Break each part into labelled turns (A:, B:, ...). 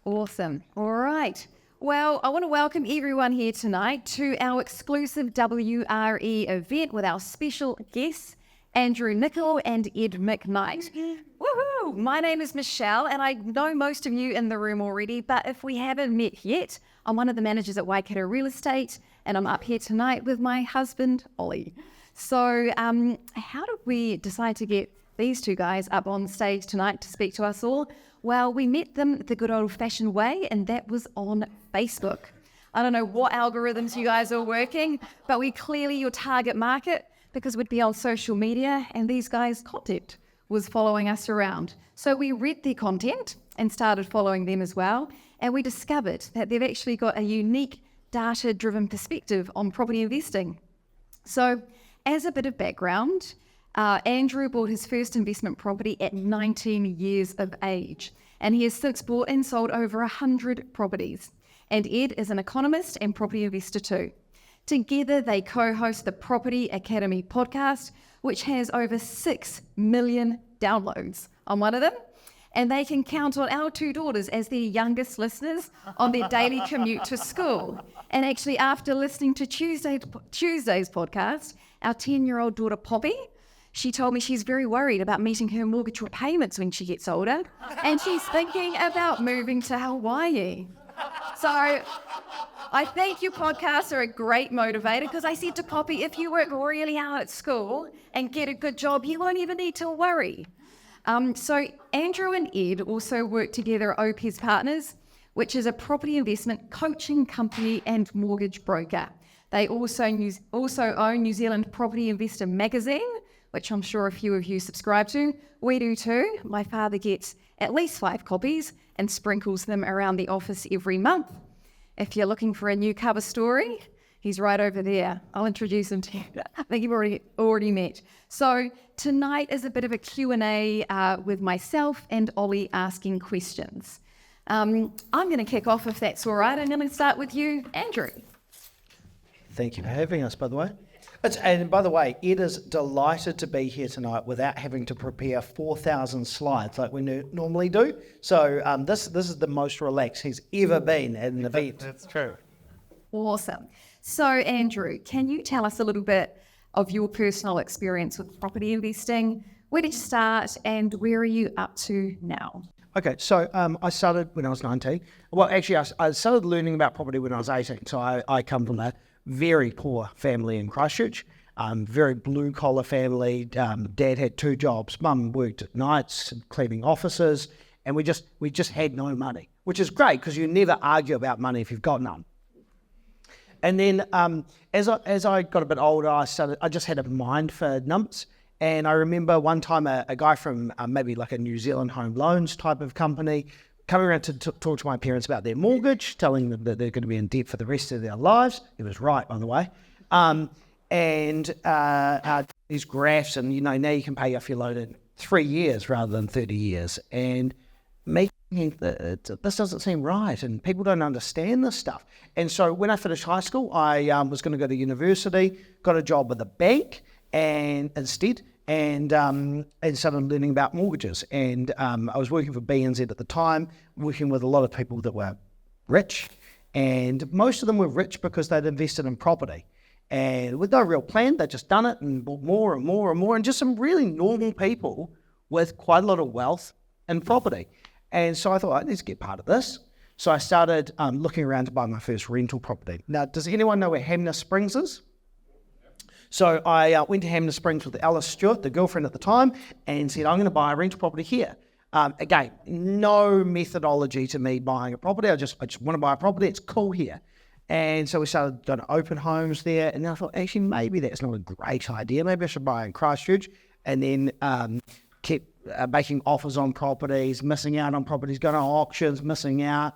A: Awesome. All right. Well, I want to welcome everyone here tonight to our exclusive WRE event with our special guests, Andrew Nicol and Ed McKnight. Woohoo! My name is Michelle, and I know most of you in the room already, but if we haven't met yet, I'm one of the managers at Waikato Real Estate, and I'm up here tonight with my husband, Ollie. So how did we decide to get these two guys up on stage tonight to speak to us all? Well, we met them the good old-fashioned way, and that was on Facebook. I don't know what algorithms you guys are working, but we clearly your target market because we'd be on social media, and these guys' content was following us around. So we read their content and started following them as well, and we discovered that they've actually got a unique data-driven perspective on property investing. So as a bit of background, Andrew bought his first investment property at 19 years of age, and he has since bought and sold over 100 properties. And Ed is an economist and property investor too. Together, they co-host the Property Academy podcast, which has over 6 million downloads on one of them. And they can count on our two daughters as their youngest listeners on their daily commute to school. And actually, after listening to Tuesday's podcast, our 10-year-old daughter, Poppy, she told me she's very worried about meeting her mortgage repayments when she gets older, and she's thinking about moving to Hawaii. So I think your podcasts are a great motivator, because I said to Poppy, if you work really hard at school and get a good job, you won't even need to worry. So Andrew and Ed also work together at Opes Partners, which is a property investment coaching company and mortgage broker. They also own New Zealand Property Investor magazine, which I'm sure a few of you subscribe to. We do too. My father gets at least 5 copies and sprinkles them around the office every month. If you're looking for a new cover story, he's right over there. I'll introduce him to you. I think you've already met. So tonight is a bit of a Q&A with myself and Ollie asking questions. I'm going to kick off if that's all right. I'm going to start with you, Andrew.
B: Thank you for having us, by the way. And by the way, Ed is delighted to be here tonight without having to prepare 4,000 slides like we normally do. So this is the most relaxed he's ever been at an event.
C: That's true.
A: Awesome. So Andrew, can you tell us a little bit of your personal experience with property investing? Where did you start and where are you up to now?
B: Okay, so I started when I was 19. Well, actually, I started learning about property when I was 18. So I come from a very poor family in Christchurch, very blue-collar family. Dad had 2 jobs. Mum worked at nights cleaning offices, and we just had no money, which is great because you never argue about money if you've got none. And then as I got a bit older, I just had a mind for numbers. And I remember one time a guy from maybe like a New Zealand home loans type of company coming around to talk to my parents about their mortgage, telling them that they're going to be in debt for the rest of their lives. He was right, by the way. These graphs, and now you can pay off your loan in 3 years rather than 30 years. And me thinking that this doesn't seem right, and people don't understand this stuff. And so when I finished high school, I was going to go to university, got a job with a bank, and started learning about mortgages. And I was working for RBNZ at the time, working with a lot of people that were rich, and most of them were rich because they'd invested in property. And with no real plan, they'd just done it and bought more and more and more, and just some really normal people with quite a lot of wealth and property. And so I thought, I need to get part of this. So I started looking around to buy my first rental property. Now, does anyone know where Hanmer Springs is? So I went to Hanmer Springs with Alice Stewart, the girlfriend at the time, and said, I'm going to buy a rental property here. Again, no methodology to me buying a property. I just want to buy a property. It's cool here. And so we started doing open homes there. And then I thought, actually, maybe that's not a great idea. Maybe I should buy in Christchurch. And then kept making offers on properties, missing out on properties, going to auctions, missing out.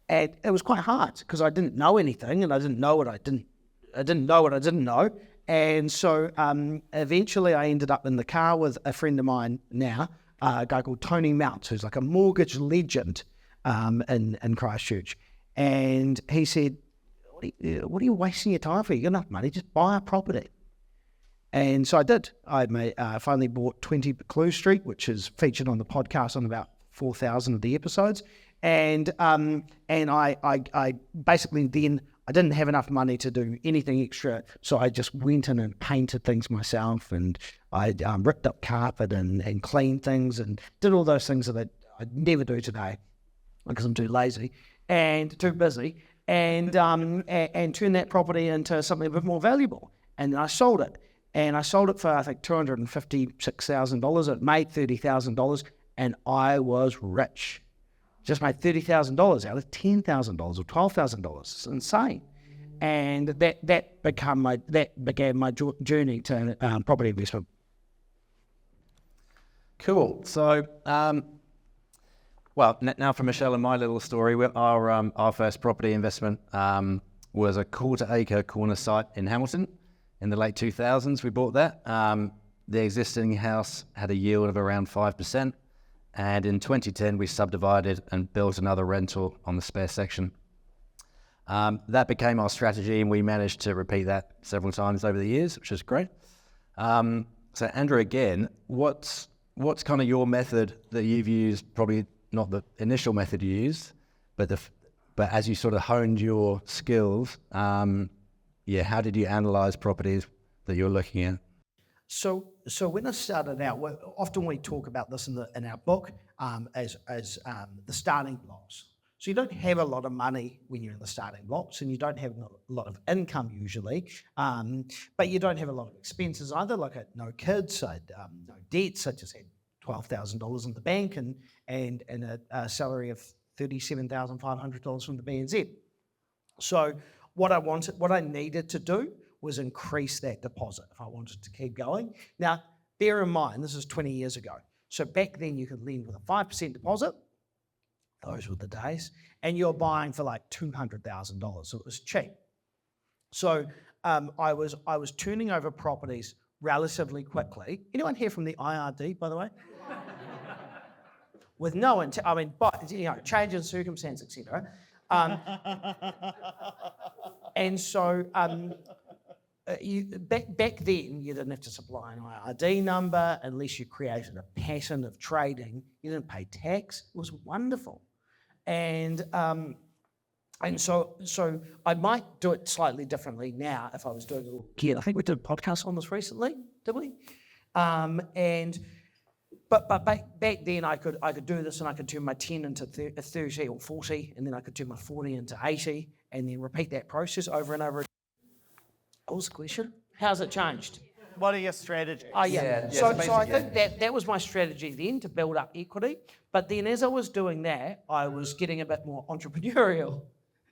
B: And it was quite hard because I didn't know anything, and I didn't know what I didn't know. And so eventually I ended up in the car with a friend of mine now, a guy called Tony Mounts, who's like a mortgage legend in Christchurch. And he said, what are you wasting your time for? You got enough money, just buy a property. And so I did. I finally bought 20 Buccleuch Street, which is featured on the podcast on about 4,000 of the episodes. And I basically then, I didn't have enough money to do anything extra, so I just went in and painted things myself, and I ripped up carpet and cleaned things and did all those things that I'd never do today because I'm too lazy and too busy, and turned that property into something a bit more valuable. And then I sold it, and I sold it for, I think, $256,000. It made $30,000, and I was rich. Just made $30,000 out of $10,000 or $12,000. It's insane. And that began my journey to property investment.
C: Cool. So, now for Michelle and my little story, our first property investment was a quarter-acre corner site in Hamilton in the late 2000s. We bought that. The existing house had a yield of around 5%. And in 2010, we subdivided and built another rental on the spare section. That became our strategy, and we managed to repeat that several times over the years, which is great. So Andrew, again, what's kind of your method that you've used? Probably not the initial method you used, but as you sort of honed your skills, how did you analyze properties that you're looking at?
B: So when I started out, often we talk about this in our book as the starting blocks. So you don't have a lot of money when you're in the starting blocks, and you don't have a lot of income usually, but you don't have a lot of expenses either. Like I had no kids, I had no debts. I just had $12,000 in the bank and a salary of $37,500 from the BNZ. So what I needed to do was increase that deposit if I wanted to keep going. Now, bear in mind, this is 20 years ago. So back then you could lend with a 5% deposit. Those were the days. And you're buying for like $200,000, so it was cheap. So I was turning over properties relatively quickly. Anyone here from the IRD, by the way? With no intent, but change in circumstance, etc. And so back then, you didn't have to supply an IRD number unless you created a pattern of trading. You didn't pay tax. It was wonderful. And so I might do it slightly differently now if I was doing it again. I think we did a podcast on this recently, did we? But back then I could do this, and I could turn my 10 into 30 or 40, and then I could turn my 40 into 80, and then repeat that process over and over again. What was the question? How's it changed?
D: What are your strategies?
B: Oh, yeah. So I think that was my strategy then, to build up equity. But then as I was doing that, I was getting a bit more entrepreneurial.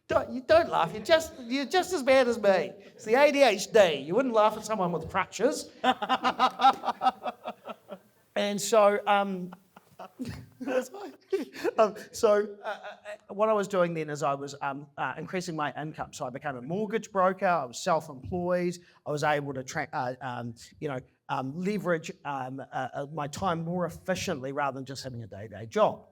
B: Don't laugh. You're just as bad as me. It's the ADHD. You wouldn't laugh at someone with crutches. And so, what I was doing then is I was increasing my income. So I became a mortgage broker. I was self-employed. I was able to leverage my time more efficiently rather than just having a day-to-day job.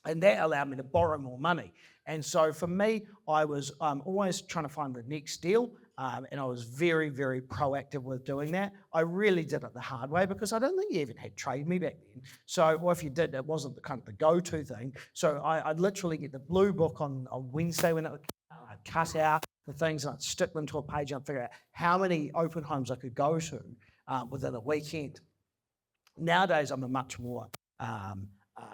B: And that allowed me to borrow more money. And so for me, I was always trying to find the next deal. And I was very, very proactive with doing that. I really did it the hard way because I don't think you even had Trade Me back then. So, or if you did, it wasn't the kind of the go-to thing. So I'd literally get the blue book on Wednesday when it would come out. I'd cut out the things and I'd stick them to a page and I'd figure out how many open homes I could go to within a weekend. Nowadays, I'm a much more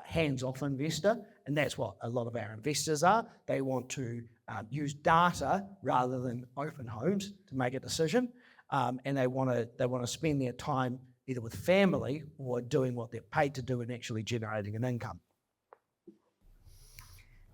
B: hands-off investor, and that's what a lot of our investors are. They want to use data rather than open homes to make a decision, and they want to spend their time either with family or doing what they're paid to do and actually generating an income.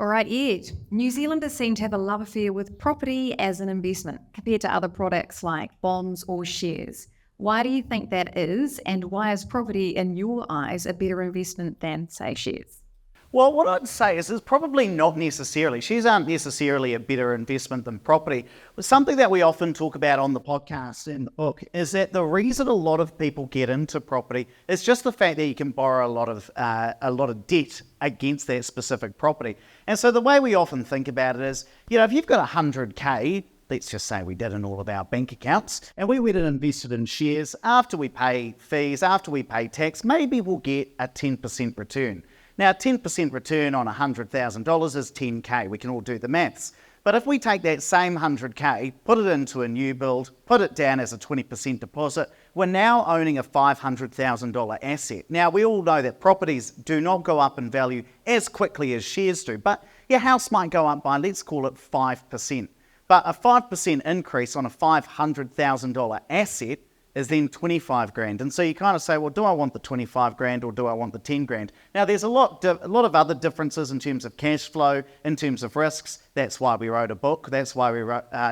A: All right, Ed. New Zealanders seem to have a love affair with property as an investment compared to other products like bonds or shares. Why do you think that is, and why is property, in your eyes, a better investment than, say, shares?
D: Well, what I'd say is it's probably not necessarily. Shares aren't necessarily a better investment than property. But something that we often talk about on the podcast and the book is that the reason a lot of people get into property is just the fact that you can borrow a lot of debt against that specific property. And so the way we often think about it is, if you've got 100K, let's just say we did in all of our bank accounts, and we went and invested in shares, after we pay fees, after we pay tax, maybe we'll get a 10% return. Now, 10% return on $100,000 is 10K. We can all do the maths. But if we take that same 100K, put it into a new build, put it down as a 20% deposit, we're now owning a $500,000 asset. Now, we all know that properties do not go up in value as quickly as shares do, but your house might go up by, let's call it 5%. But a 5% increase on a $500,000 asset is then 25 grand. And so you kind of say, well, do I want the 25 grand or do I want the 10 grand? Now, there's a lot of other differences in terms of cash flow, in terms of risks. That's why we wrote a book. That's why we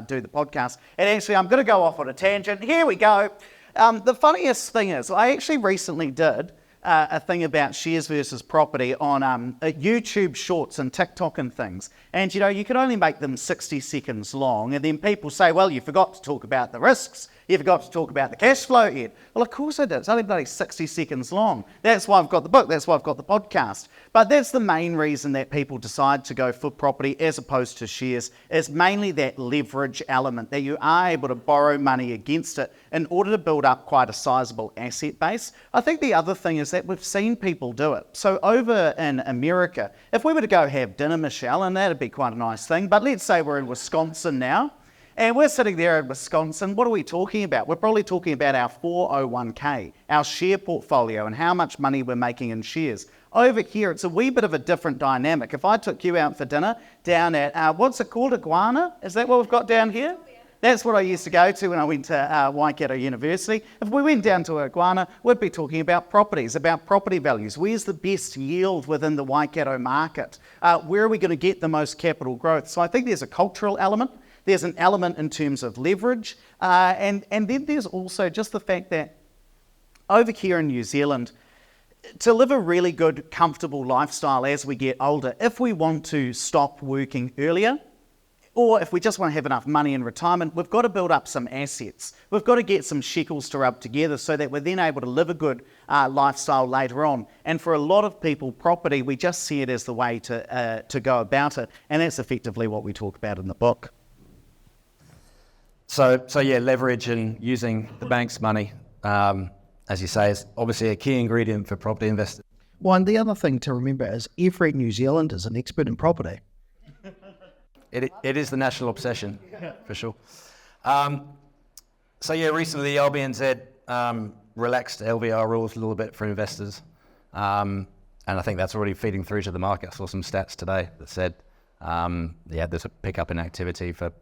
D: do the podcast. And actually, I'm going to go off on a tangent. Here we go. The funniest thing is, I actually recently did a thing about shares versus property on YouTube Shorts and TikTok and things. And, you can only make them 60 seconds long. And then people say, well, you forgot to talk about the risks. You forgot to talk about the cash flow, Ed. Well, of course I did. It's only bloody 60 seconds long. That's why I've got the book. That's why I've got the podcast. But that's the main reason that people decide to go for property as opposed to shares, is mainly that leverage element, that you are able to borrow money against it in order to build up quite a sizable asset base. I think the other thing is that we've seen people do it. So over in America, if we were to go have dinner, Michelle, and that'd be quite a nice thing, but let's say we're in Wisconsin now, and we're sitting there in Wisconsin, what are we talking about? We're probably talking about our 401k, our share portfolio, and how much money we're making in shares. Over here, it's a wee bit of a different dynamic. If I took you out for dinner down at, what's it called, Iguana? Is that what we've got down here? That's what I used to go to when I went to Waikato University. If we went down to Iguana, we'd be talking about properties, about property values. Where's the best yield within the Waikato market? Where are we going to get the most capital growth? So I think there's a cultural element. There's an element in terms of leverage. And then there's also just the fact that over here in New Zealand, to live a really good, comfortable lifestyle as we get older, if we want to stop working earlier, or if we just want to have enough money in retirement, we've got to build up some assets. We've got to get some shekels to rub together so that we're then able to live a good lifestyle later on. And for a lot of people, property, we just see it as the way to go about it. And that's effectively what we talk about in the book.
C: So yeah, leverage and using the bank's money, as you say, is obviously a key ingredient for property investors.
B: Well, and the other thing to remember is every New Zealander is an expert in property.
C: It is the national obsession, for sure. So yeah, recently the RBNZ relaxed LVR rules a little bit for investors. And I think that's already feeding through to the market. I saw some stats today that said, there's a pickup in activity for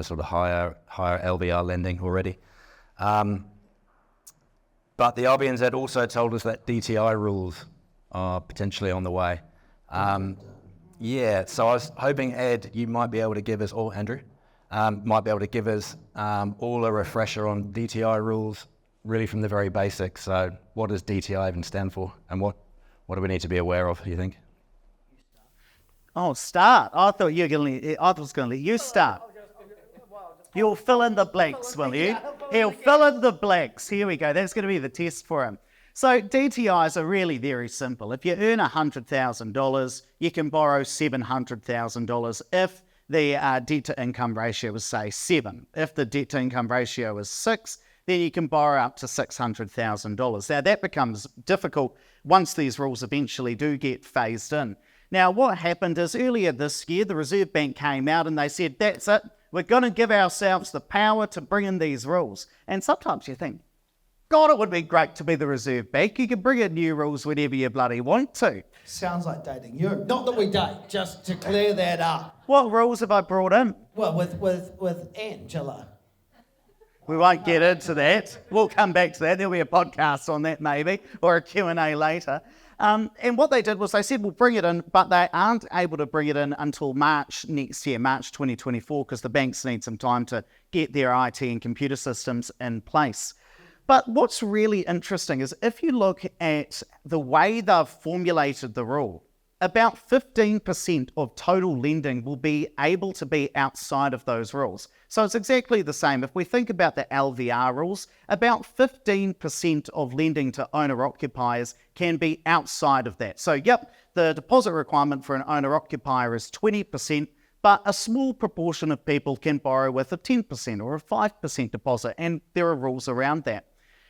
C: sort of higher LVR lending already. But the RBNZ also told us that DTI rules are potentially on the way. So I was hoping, Ed, you might be able to give us, or Andrew, might be able to give us all a refresher on DTI rules, really from the very basics. So what does DTI even stand for, and what do we need to be aware of, do you think?
D: Oh, start. I thought I was going to let you start. You'll fill in the blanks, will you? He'll fill in the blanks. Here we go. That's going to be the test for him. So DTIs are really very simple. If you earn $100,000, you can borrow $700,000 if the debt-to-income ratio is, say, 7. If the debt-to-income ratio is 6, then you can borrow up to $600,000. Now, that becomes difficult once these rules eventually do get phased in. Now, what happened is earlier this year, the Reserve Bank came out and they said, that's it. We're going to give ourselves the power to bring in these rules. And sometimes you think, God, it would be great to be the Reserve Bank. You can bring in new rules whenever you bloody want to.
E: Sounds like dating you. Not that we date, just to clear that up.
D: What rules have I brought in?
E: Well, with Angela.
D: We won't get into that. We'll come back to that. There'll be a podcast on that maybe, or a Q&A later. And what they did was they said, we'll bring it in, but they aren't able to bring it in until March next year, March 2024, because the banks need some time to get their IT and computer systems in place. But what's really interesting is if you look at the way they've formulated the rule, about 15% of total lending will be able to be outside of those rules. So it's exactly the same. If we think about the LVR rules, about 15% of lending to owner-occupiers can be outside of that. So yep, the deposit requirement for an owner-occupier is 20%, but a small proportion of people can borrow with a 10% or a 5% deposit, and there are rules around that.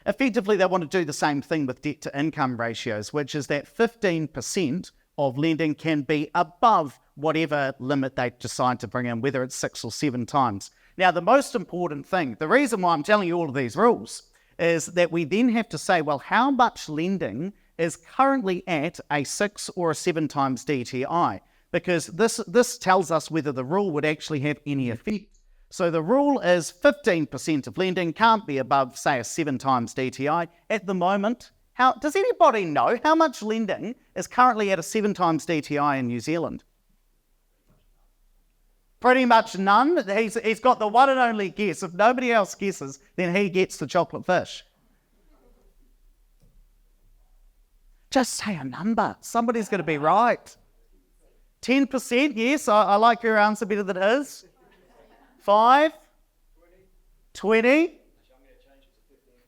D: Effectively, they want to do the same thing with debt-to-income ratios, which is that 15% of lending can be above whatever limit they decide to bring in, whether it's 6 or 7 times. Now, the most important thing, the reason why I'm telling you all of these rules, is that we then have to say, well, how much lending is currently at a 6 or a 7 times DTI? Because this tells us whether the rule would actually have any effect. So the rule is 15% of lending can't be above, say, a 7 times DTI. At the moment, does anybody know how much lending is currently at a 7 times DTI in New Zealand? Pretty much none. He's got the one and only guess. If nobody else guesses, then he gets the chocolate fish. Just say a number. Somebody's going to be right. 10%, yes, I like your answer better than his. 5? 20?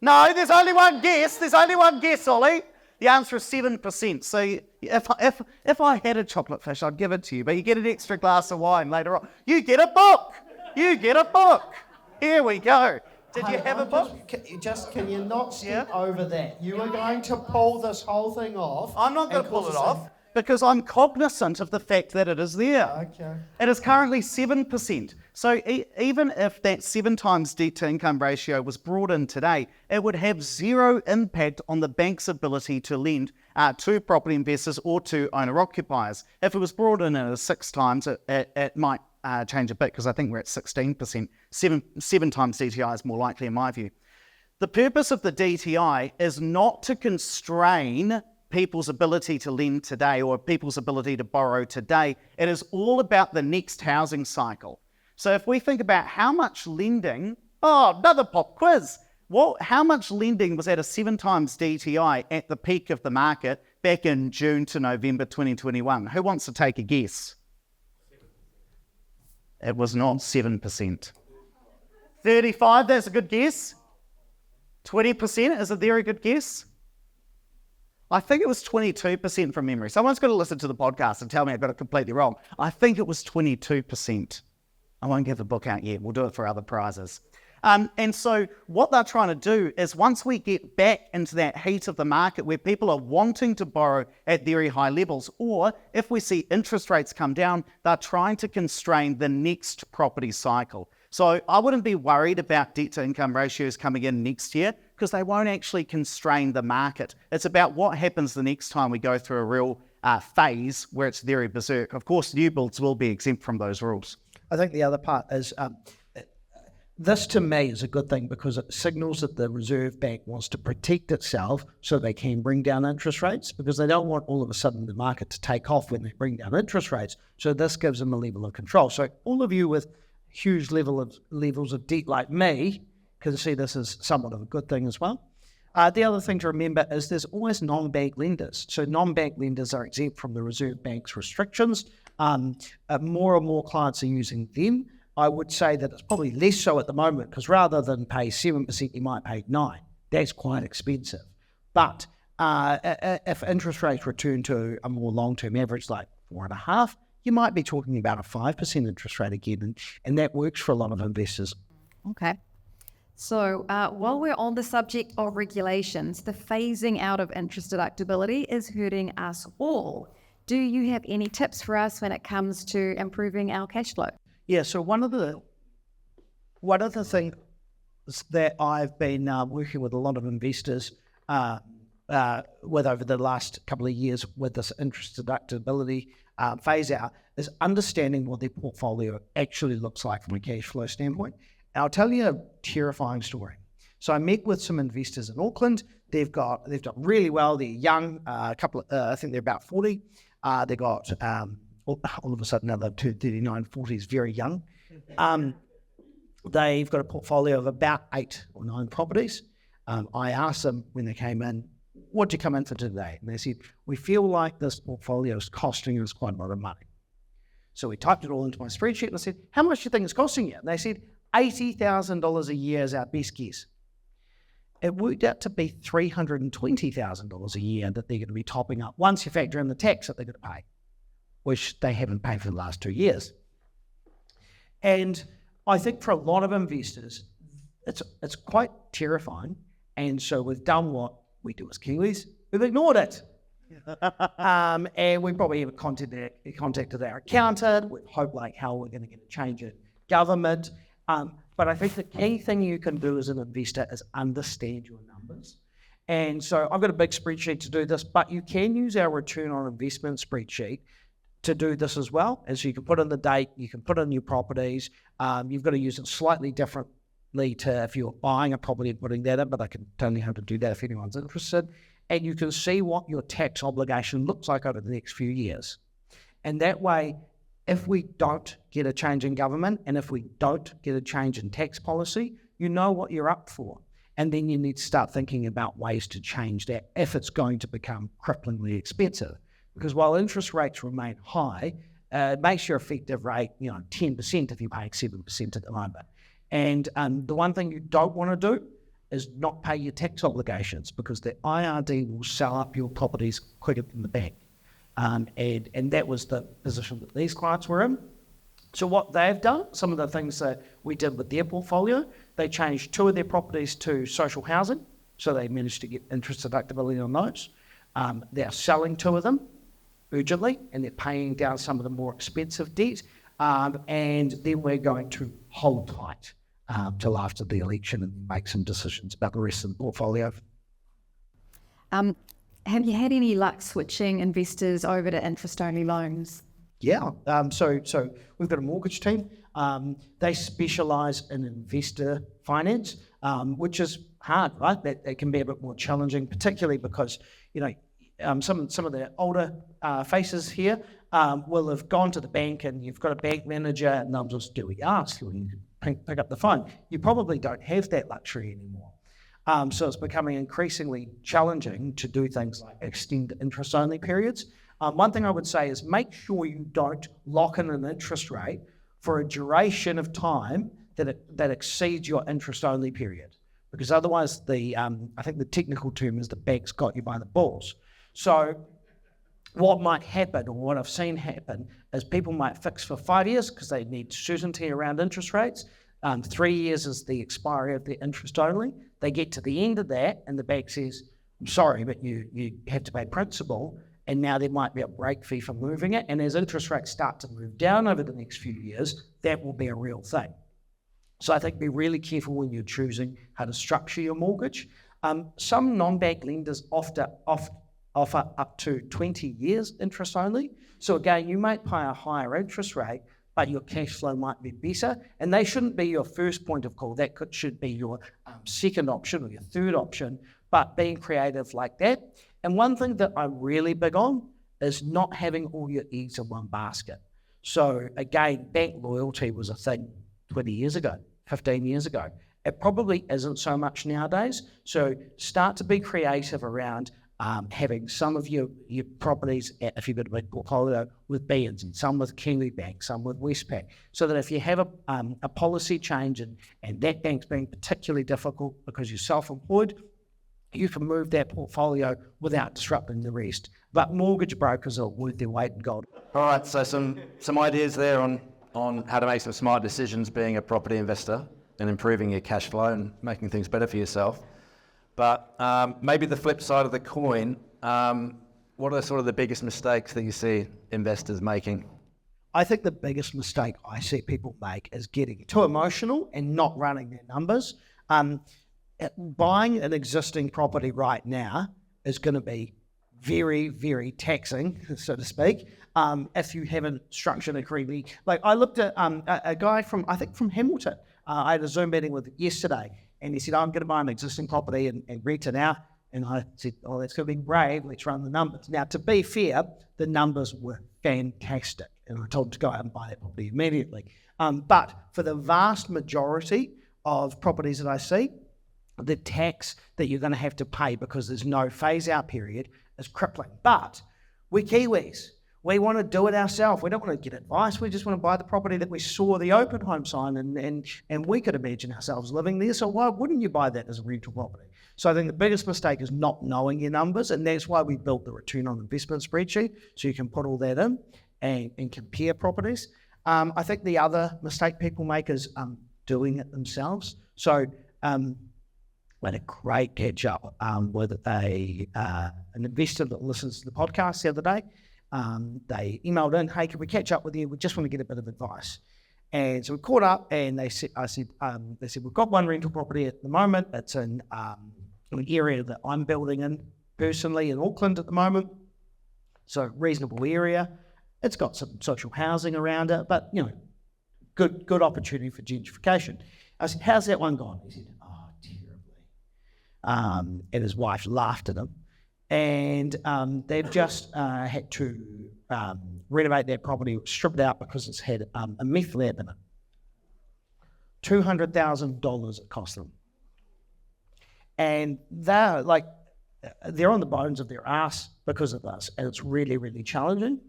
D: No, there's only one guess. There's only one guess, Ollie. The answer is 7%. So if I had a chocolate fish, I'd give it to you, but you get an extra glass of wine later on. You get a book. You get a book. Here we go. Did you have a book?
E: Can you not skip over that? You are going to pull this whole thing off.
D: I'm not going to pull it off because I'm cognizant of the fact that it is there.
E: Okay.
D: It is currently 7%. So even if that 7 times debt to income ratio was brought in today, it would have zero impact on the bank's ability to lend to property investors or to owner-occupiers. If it was brought in at a 6 times, it might change a bit because I think we're at 16%. 7 times DTI is more likely in my view. The purpose of the DTI is not to constrain people's ability to lend today or people's ability to borrow today. It is all about the next housing cycle. So if we think about how much lending, another pop quiz. How much lending was at a 7 times DTI at the peak of the market back in June to November 2021? Who wants to take a guess? It was not 7%. 35, that's a good guess. 20% is a very good guess. I think it was 22% from memory. Someone's got to listen to the podcast and tell me I got it completely wrong. I think it was 22%. I won't give the book out yet. We'll do it for other prizes. And so what they're trying to do is once we get back into that heat of the market where people are wanting to borrow at very high levels, or if we see interest rates come down, they're trying to constrain the next property cycle. So I wouldn't be worried about debt to income ratios coming in next year because they won't actually constrain the market. It's about what happens the next time we go through a real phase where it's very berserk. Of course, new builds will be exempt from those rules.
B: I think the other part is this to me is a good thing because it signals that the Reserve Bank wants to protect itself so they can bring down interest rates because they don't want all of a sudden the market to take off when they bring down interest rates. So this gives them a level of control. So all of you with huge levels of debt like me can see this as somewhat of a good thing as well. The other thing to remember is there's always non-bank lenders. So non-bank lenders are exempt from the Reserve Bank's restrictions. More and more clients are using them. I would say that it's probably less so at the moment because rather than pay 7%, you might pay 9%. That's quite expensive. But if interest rates return to a more long-term average like 4.5%, you might be talking about a 5% interest rate again, and that works for a lot of investors.
A: Okay. So while we're on the subject of regulations, the phasing out of interest deductibility is hurting us all. Do you have any tips for us when it comes to improving our cash flow?
B: Yeah, so one of the things that I've been working with a lot of investors with over the last couple of years with this interest deductibility phase out is understanding what their portfolio actually looks like from a cash flow standpoint. And I'll tell you a terrifying story. So I met with some investors in Auckland. They've done really well. They're young, I think they're about 40. They got all of a sudden now they're 39, 40 is very young. They've got a portfolio of about 8 or 9 properties. I asked them when they came in, what did you come in for today? And they said, we feel like this portfolio is costing us quite a lot of money. So we typed it all into my spreadsheet and I said, how much do you think it's costing you? And they said, $80,000 a year is our best guess. It worked out to be $320,000 a year that they're going to be topping up once you factor in the tax that they're going to pay, which they haven't paid for the last 2 years. And I think for a lot of investors, it's quite terrifying. And so we've done what we do as Kiwis. We've ignored it. And we probably have contacted our accountant. We hope like how we're going to get a change in government. But I think the key thing you can do as an investor is understand your numbers. And so I've got a big spreadsheet to do this, but you can use our return on investment spreadsheet to do this as well. And so you can put in the date, you can put in your properties. You've got to use it slightly differently to if you're buying a property and putting that in, but I can tell you how to do that if anyone's interested. And you can see what your tax obligation looks like over the next few years. And that way, if we don't get a change in government and if we don't get a change in tax policy, you know what you're up for. And then you need to start thinking about ways to change that if it's going to become cripplingly expensive. Because while interest rates remain high, it makes your effective rate, 10% if you're paying 7% at the moment. And the one thing you don't want to do is not pay your tax obligations, because the IRD will sell up your properties quicker than the bank. And that was the position that these clients were in. So what they've done, some of the things that we did with their portfolio, they changed 2 of their properties to social housing, so they managed to get interest deductibility on those. They're selling 2 of them urgently, and they're paying down some of the more expensive debt. And then we're going to hold tight till after the election and make some decisions about the rest of the portfolio.
A: Have you had any luck switching investors over to interest-only loans?
B: Yeah, so we've got a mortgage team. They specialise in investor finance, which is hard, right? That can be a bit more challenging, particularly because, some of the older faces here will have gone to the bank, and you've got a bank manager and they'll just do what you ask when you pick up the phone. You probably don't have that luxury anymore. So it's becoming increasingly challenging to do things like extend interest-only periods. One thing I would say is make sure you don't lock in an interest rate for a duration of time that exceeds your interest-only period, because otherwise I think the technical term is the bank's got you by the balls. So what might happen, or what I've seen happen, is people might fix for 5 years because they need certainty around interest rates. 3 years is the expiry of the interest only. They get to the end of that and the bank says, I'm sorry, but you have to pay principal, and now there might be a break fee for moving it. And as interest rates start to move down over the next few years, that will be a real thing. So I think be really careful when you're choosing how to structure your mortgage. Some non-bank lenders offer up to 20 years interest only. So again, you might pay a higher interest rate, but your cash flow might be better. And they shouldn't be your first point of call. That should be your second option or your third option, but being creative like that. And one thing that I'm really big on is not having all your eggs in one basket. So again, bank loyalty was a thing 20 years ago, 15 years ago. It probably isn't so much nowadays. So start to be creative around having some of your properties, if you've got a big portfolio, with BNZ, some with Kiwi Bank, some with Westpac, so that if you have a policy change and that bank's being particularly difficult because you're self-employed, you can move that portfolio without disrupting the rest. But mortgage brokers are worth their weight in gold.
C: All right, so some ideas there on how to make some smart decisions being a property investor and improving your cash flow and making things better for yourself. But maybe the flip side of the coin, what are sort of the biggest mistakes that you see investors making?
B: I think the biggest mistake I see people make is getting too emotional and not running their numbers. Buying an existing property right now is going to be very, very taxing, so to speak, if you haven't structured it correctly. Like I looked at a guy from Hamilton. I had a Zoom meeting with yesterday, and he said, I'm going to buy an existing property and rent it out. And I said, oh, that's going to be brave. Let's run the numbers. Now, to be fair, the numbers were fantastic. And I told him to go out and buy that property immediately. But for the vast majority of properties that I see, the tax that you're going to have to pay because there's no phase-out period is crippling. But we're Kiwis. We want to do it ourselves. We don't want to get advice. We just want to buy the property that we saw the open home sign and we could imagine ourselves living there. So why wouldn't you buy that as a rental property? So I think the biggest mistake is not knowing your numbers, and that's why we built the return on investment spreadsheet, so you can put all that in and compare properties. I think the other mistake people make is doing it themselves. So We had a great catch up with an investor that listens to the podcast the other day. They emailed in, hey, can we catch up with you? We just want to get a bit of advice. And so we caught up, and they said, we've got one rental property at the moment. It's in an area that I'm building in personally in Auckland at the moment. So reasonable area. It's got some social housing around it, but good opportunity for gentrification. I said, how's that one gone? He said, oh, terribly. And his wife laughed at him. And they've just had to renovate their property, strip it out because it's had a meth lab in it. $200,000 it cost them. And they're on the bones of their ass because of this, and it's really, really challenging.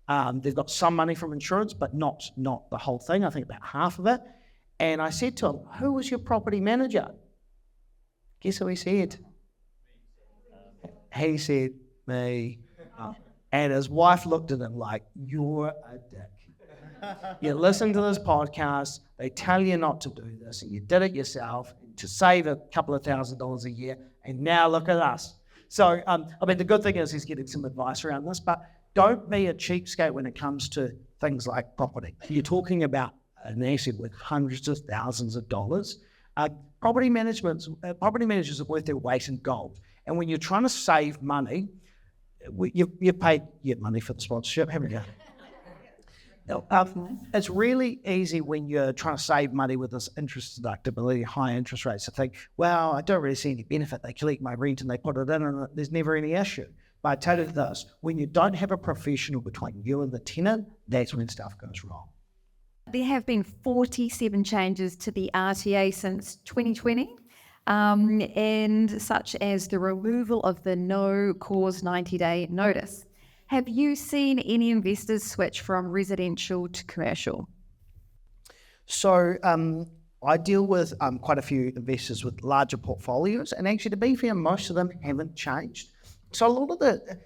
B: They've got some money from insurance, but not the whole thing. I think about half of it. And I said to him, who was your property manager? Guess who he said? He said, me. And his wife looked at him like, you're a dick. You listen to this podcast, they tell you not to do this, and you did it yourself to save a couple of $1,000s a year, and now look at us. So, the good thing is he's getting some advice around this, but don't be a cheapskate when it comes to things like property. You're talking about an asset with hundreds of thousands of dollars. Property managers are worth their weight in gold. And when you're trying to save money, you've paid your money for the sponsorship, haven't you? It's really easy when you're trying to save money with this interest deductibility, high interest rates, to think, well, I don't really see any benefit. They collect my rent and they put it in and there's never any issue. But I tell you this, when you don't have a professional between you and the tenant, that's when stuff goes wrong.
A: There have been 47 changes to the RTA since 2020, and such as the removal of the no cause 90-day notice. Have you seen any investors switch from residential to commercial?
B: So I deal with quite a few investors with larger portfolios, and actually, to be fair, most of them haven't changed. So a lot of the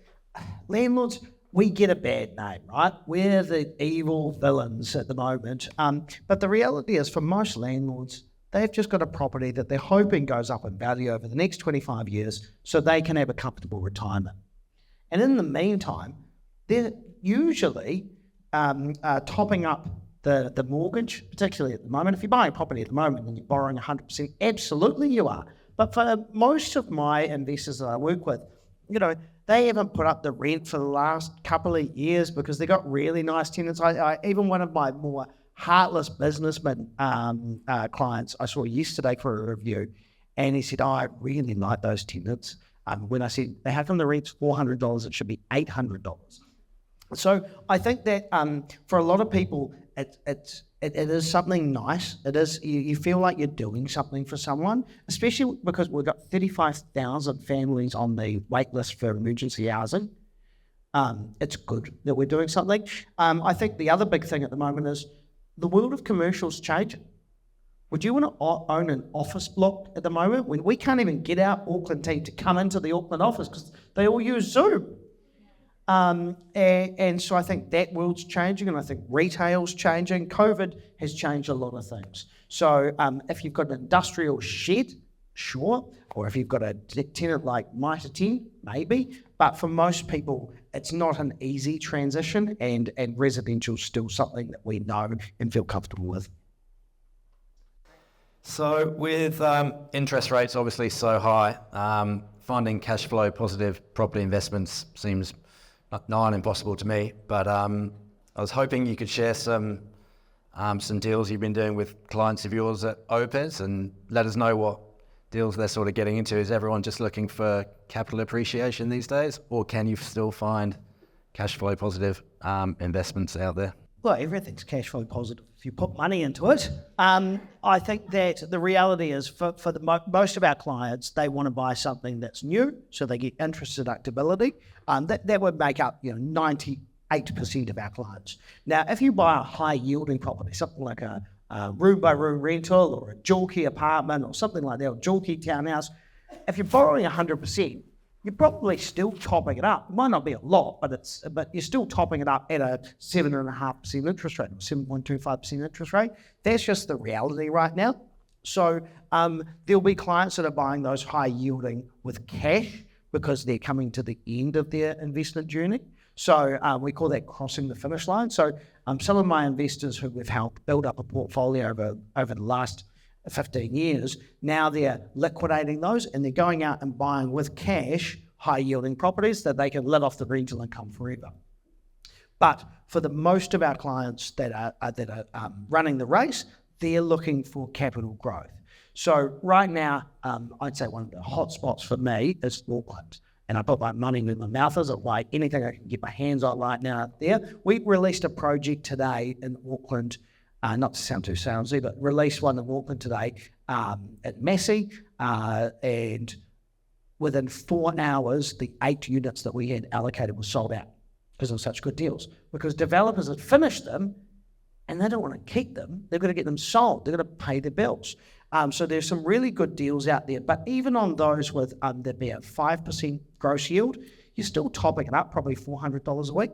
B: landlords, we get a bad name, right? We're the evil villains at the moment. But the reality is, for most landlords, they've just got a property that they're hoping goes up in value over the next 25 years so they can have a comfortable retirement. And in the meantime, they're usually topping up the mortgage, particularly at the moment. If you're buying a property at the moment and you're borrowing 100%, absolutely you are. But for most of my investors that I work with, they haven't put up the rent for the last couple of years because they got really nice tenants. Even one of my more heartless businessman clients I saw yesterday for a review, and he said, I really like those tenants. When I said, how come the rent's $400, it should be $800? So I think that for a lot of people, it is something nice. It is, you feel like you're doing something for someone, especially because we've got 35,000 families on the wait list for emergency housing. It's good that we're doing something. I think the other big thing at the moment is the world of commercials changing. Would you want to own an office block at the moment when we can't even get our Auckland team to come into the Auckland office because they all use Zoom? And so I think that world's changing, and I think retail's changing. COVID has changed a lot of things. So if you've got an industrial shed, sure, or if you've got a tenant like Mitre 10, maybe. But for most people, it's not an easy transition, and residential's still something that we know and feel comfortable with.
C: So with interest rates obviously so high, finding cash flow positive property investments seems nigh on impossible to me. But I was hoping you could share some deals you've been doing with clients of yours at Opes and let us know what deals they're sort of getting into. Is everyone just looking for capital appreciation these days, or can you still find cash flow positive investments out there?
B: Well, everything's cash flow positive if you put money into it. I think that the reality is for most of our clients, they want to buy something that's new, so they get interest deductibility. That would make up 98% of our clients. Now, if you buy a high yielding property, something like a room by room rental or a dual key apartment or something like that, or dual key townhouse, if you're borrowing 100%, you're probably still topping it up. It might not be a lot, but you're still topping it up at a 7.5% interest rate, or 7.25% interest rate. That's just the reality right now. So there'll be clients that are buying those high yielding with cash because they're coming to the end of their investment journey. So we call that crossing the finish line. So some of my investors who we've helped build up a portfolio over the last 15 years, now they're liquidating those and they're going out and buying with cash high yielding properties that they can live off the rental income forever. But for the most of our clients that are running the race, they're looking for capital growth. So right now, I'd say one of the hot spots for me is Auckland. And I put my money where my mouth is. I buy anything I can get my hands on right now there. We released a project today in Auckland, not to sound too salesy, but released one in Auckland today at Massey. And within 4 hours, the 8 units that we had allocated were sold out because of such good deals. Because developers had finished them and they don't want to keep them. They've got to get them sold. They've got to pay their bills. So there's some really good deals out there. But even on those with that be a 5% gross yield, you're still topping it up probably $400 a week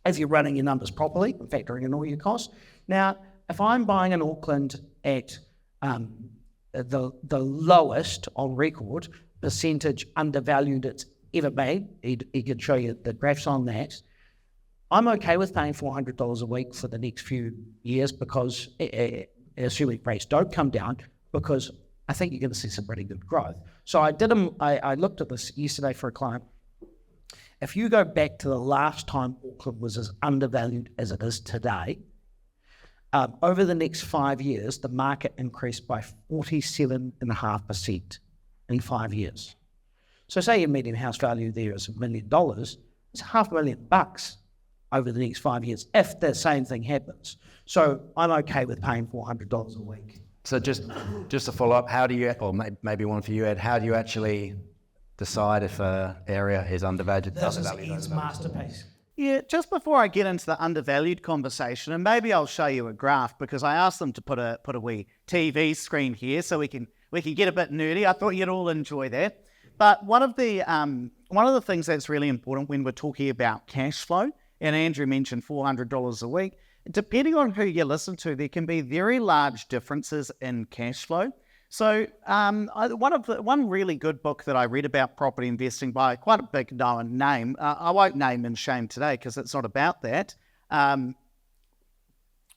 B: if you're running your numbers properly and factoring in all your costs. Now, if I'm buying in Auckland at the lowest on record percentage undervalued it's ever been, he can show you the graphs on that, I'm okay with paying $400 a week for the next few years because assuming rates don't come down, because I think you're going to see some pretty good growth. So I looked at this yesterday for a client. If you go back to the last time Auckland was as undervalued as it is today, over the next 5 years, the market increased by 47.5% in 5 years. So say your median house value there is $1 million, it's $500,000 over the next 5 years if the same thing happens. So I'm okay with paying $400 a week.
C: So just to follow up, how do you, or maybe one for you, Ed, how do you actually decide if an area is undervalued?
B: This is Ed's masterpiece.
D: Yeah, just before I get into the undervalued conversation, and maybe I'll show you a graph because I asked them to put a wee TV screen here so we can get a bit nerdy. I thought you'd all enjoy that. But one of the things that's really important when we're talking about cash flow, and Andrew mentioned $400 a week, depending on who you listen to, there can be very large differences in cash flow. So one really good book that I read about property investing by quite a big known name, I won't name and shame today because it's not about that.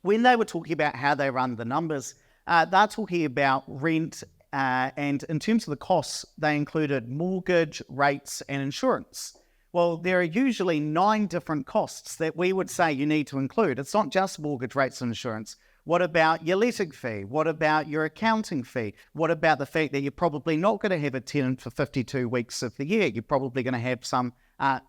D: When they were talking about how they run the numbers, they're talking about rent and in terms of the costs, they included mortgage, rates and insurance. Well, there are usually 9 different costs that we would say you need to include. It's not just mortgage, rates and insurance. What about your letting fee? What about your accounting fee? What about the fact that you're probably not going to have a tenant for 52 weeks of the year? You're probably going to have some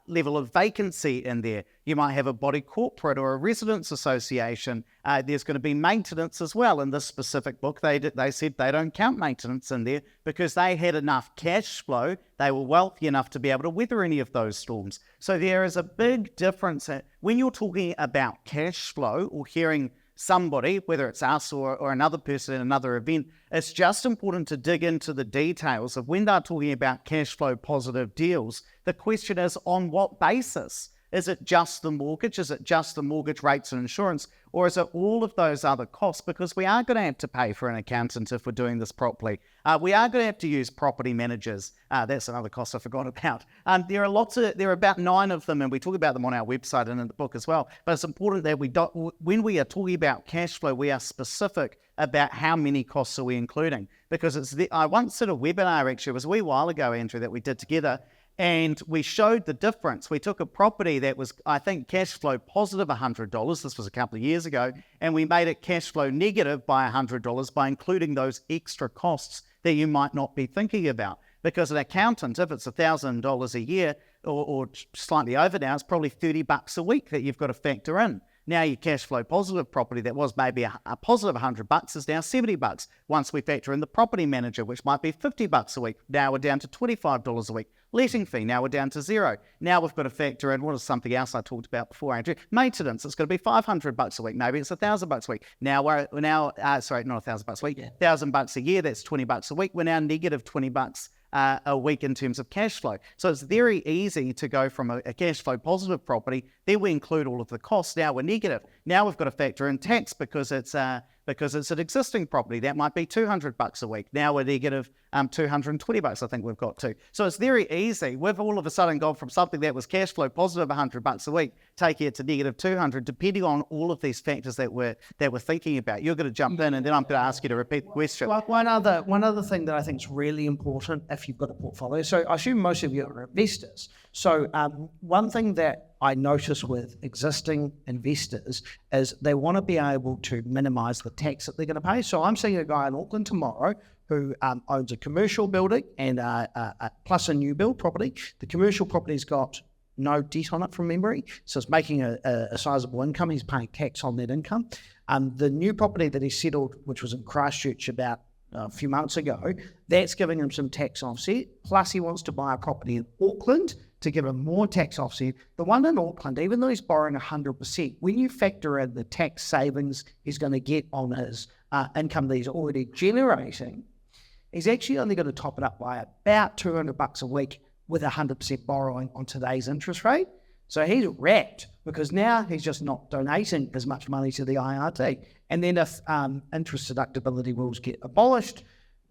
D: level of vacancy in there. You might have a body corporate or a residents association. There's going to be maintenance as well. In this specific book, they said they don't count maintenance in there because they had enough cash flow. They were wealthy enough to be able to weather any of those storms. So there is a big difference when you're talking about cash flow or hearing somebody, whether it's us or another person in another event, it's just important to dig into the details of when they're talking about cash flow positive deals. The question is, on what basis? Is it just the mortgage? Is it just the mortgage, rates and insurance? Or is it all of those other costs? Because we are going to have to pay for an accountant if we're doing this properly. We are going to have to use property managers. That's another cost I forgot about. There are about 9 of them, and we talk about them on our website and in the book as well. But it's important that when we are talking about cash flow, we are specific about how many costs are we including. Because I once did a webinar, actually, it was a wee while ago, Andrew, that we did together, and we showed the difference. We took a property that was, I think, cash flow positive $100. This was a couple of years ago. And we made it cash flow negative by $100 by including those extra costs that you might not be thinking about. Because an accountant, if it's $1,000 a year or slightly over now, it's probably $30 a week that you've got to factor in. Now your cash flow positive property that was maybe a positive $100 is now $70. Once we factor in the property manager, which might be $50 a week, now we're down to $25 a week. Letting fee, now we're down to $0. Now we've got to factor in, what is something else I talked about before, Andrew? Maintenance, it's going to be $500 a week. Maybe it's $1,000 a week. Now not $1,000 a week, $1,000 a year, that's $20 a week. We're now negative $20 a week in terms of cash flow. So it's very easy to go from a cash flow positive property, then we include all of the costs, now we're negative. Now we've got to factor in tax because it's because it's an existing property. That might be $200 a week. Now we're negative $220, I think we've got to. So it's very easy. We've all of a sudden gone from something that was cash flow positive $100 a week, taking it to negative 200, depending on all of these factors that we're thinking about. You're going to jump in, and then I'm going to ask you to repeat the question.
B: One other thing that I think is really important if you've got a portfolio. So I assume most of you are investors. So one thing that I notice with existing investors is they want to be able to minimise the tax that they're going to pay. So I'm seeing a guy in Auckland tomorrow who owns a commercial building and plus a new build property. The commercial property's got no debt on it from memory, so it's making a sizable income. He's paying tax on that income. The new property that he settled, which was in Christchurch about a few months ago, that's giving him some tax offset, plus he wants to buy a property in Auckland to give him more tax offset. The one in Auckland, even though he's borrowing 100%, when you factor in the tax savings he's going to get on his income that he's already generating, he's actually only going to top it up by about $200 a week with 100% borrowing on today's interest rate. So he's wrapped because now he's just not donating as much money to the IRT. And then if interest deductibility rules get abolished,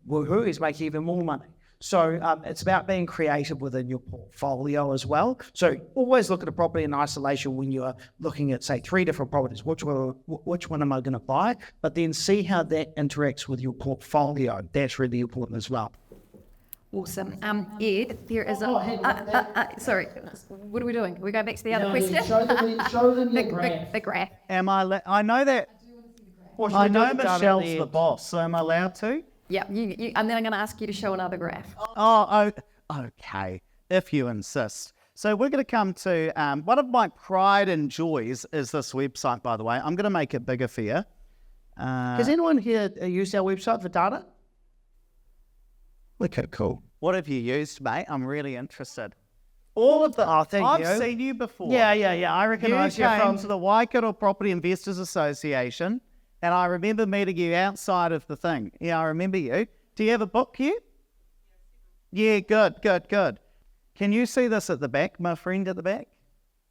B: woohoo, he's making even more money. So it's about being creative within your portfolio as well. So always look at a property in isolation when you're looking at, say, 3 different properties. Which one am I going to buy? But then see how that interacts with your portfolio. That's really important as well.
A: Awesome. Ed, there is sorry, what are we doing? Are we going back to the other question?
E: Show them the graph.
A: The graph.
D: I know that. I know Michelle's the boss, so am I allowed to?
A: Yeah, you, and then I'm going to ask you to show another graph.
D: Oh, okay, if you insist. So we're going to come to, one of my pride and joys is this website, by the way. I'm going to make it bigger for you.
B: Has anyone here used our website for data? Okay, cool.
D: What have you used, mate? I'm really interested. All of the, I've seen you before.
B: Yeah. I recognise you
D: came to the Waikato Property Investors Association, and I remember meeting you outside of the thing. Yeah, I remember you. Do you have a book here? Yeah, good. Can you see this at the back, my friend at the back?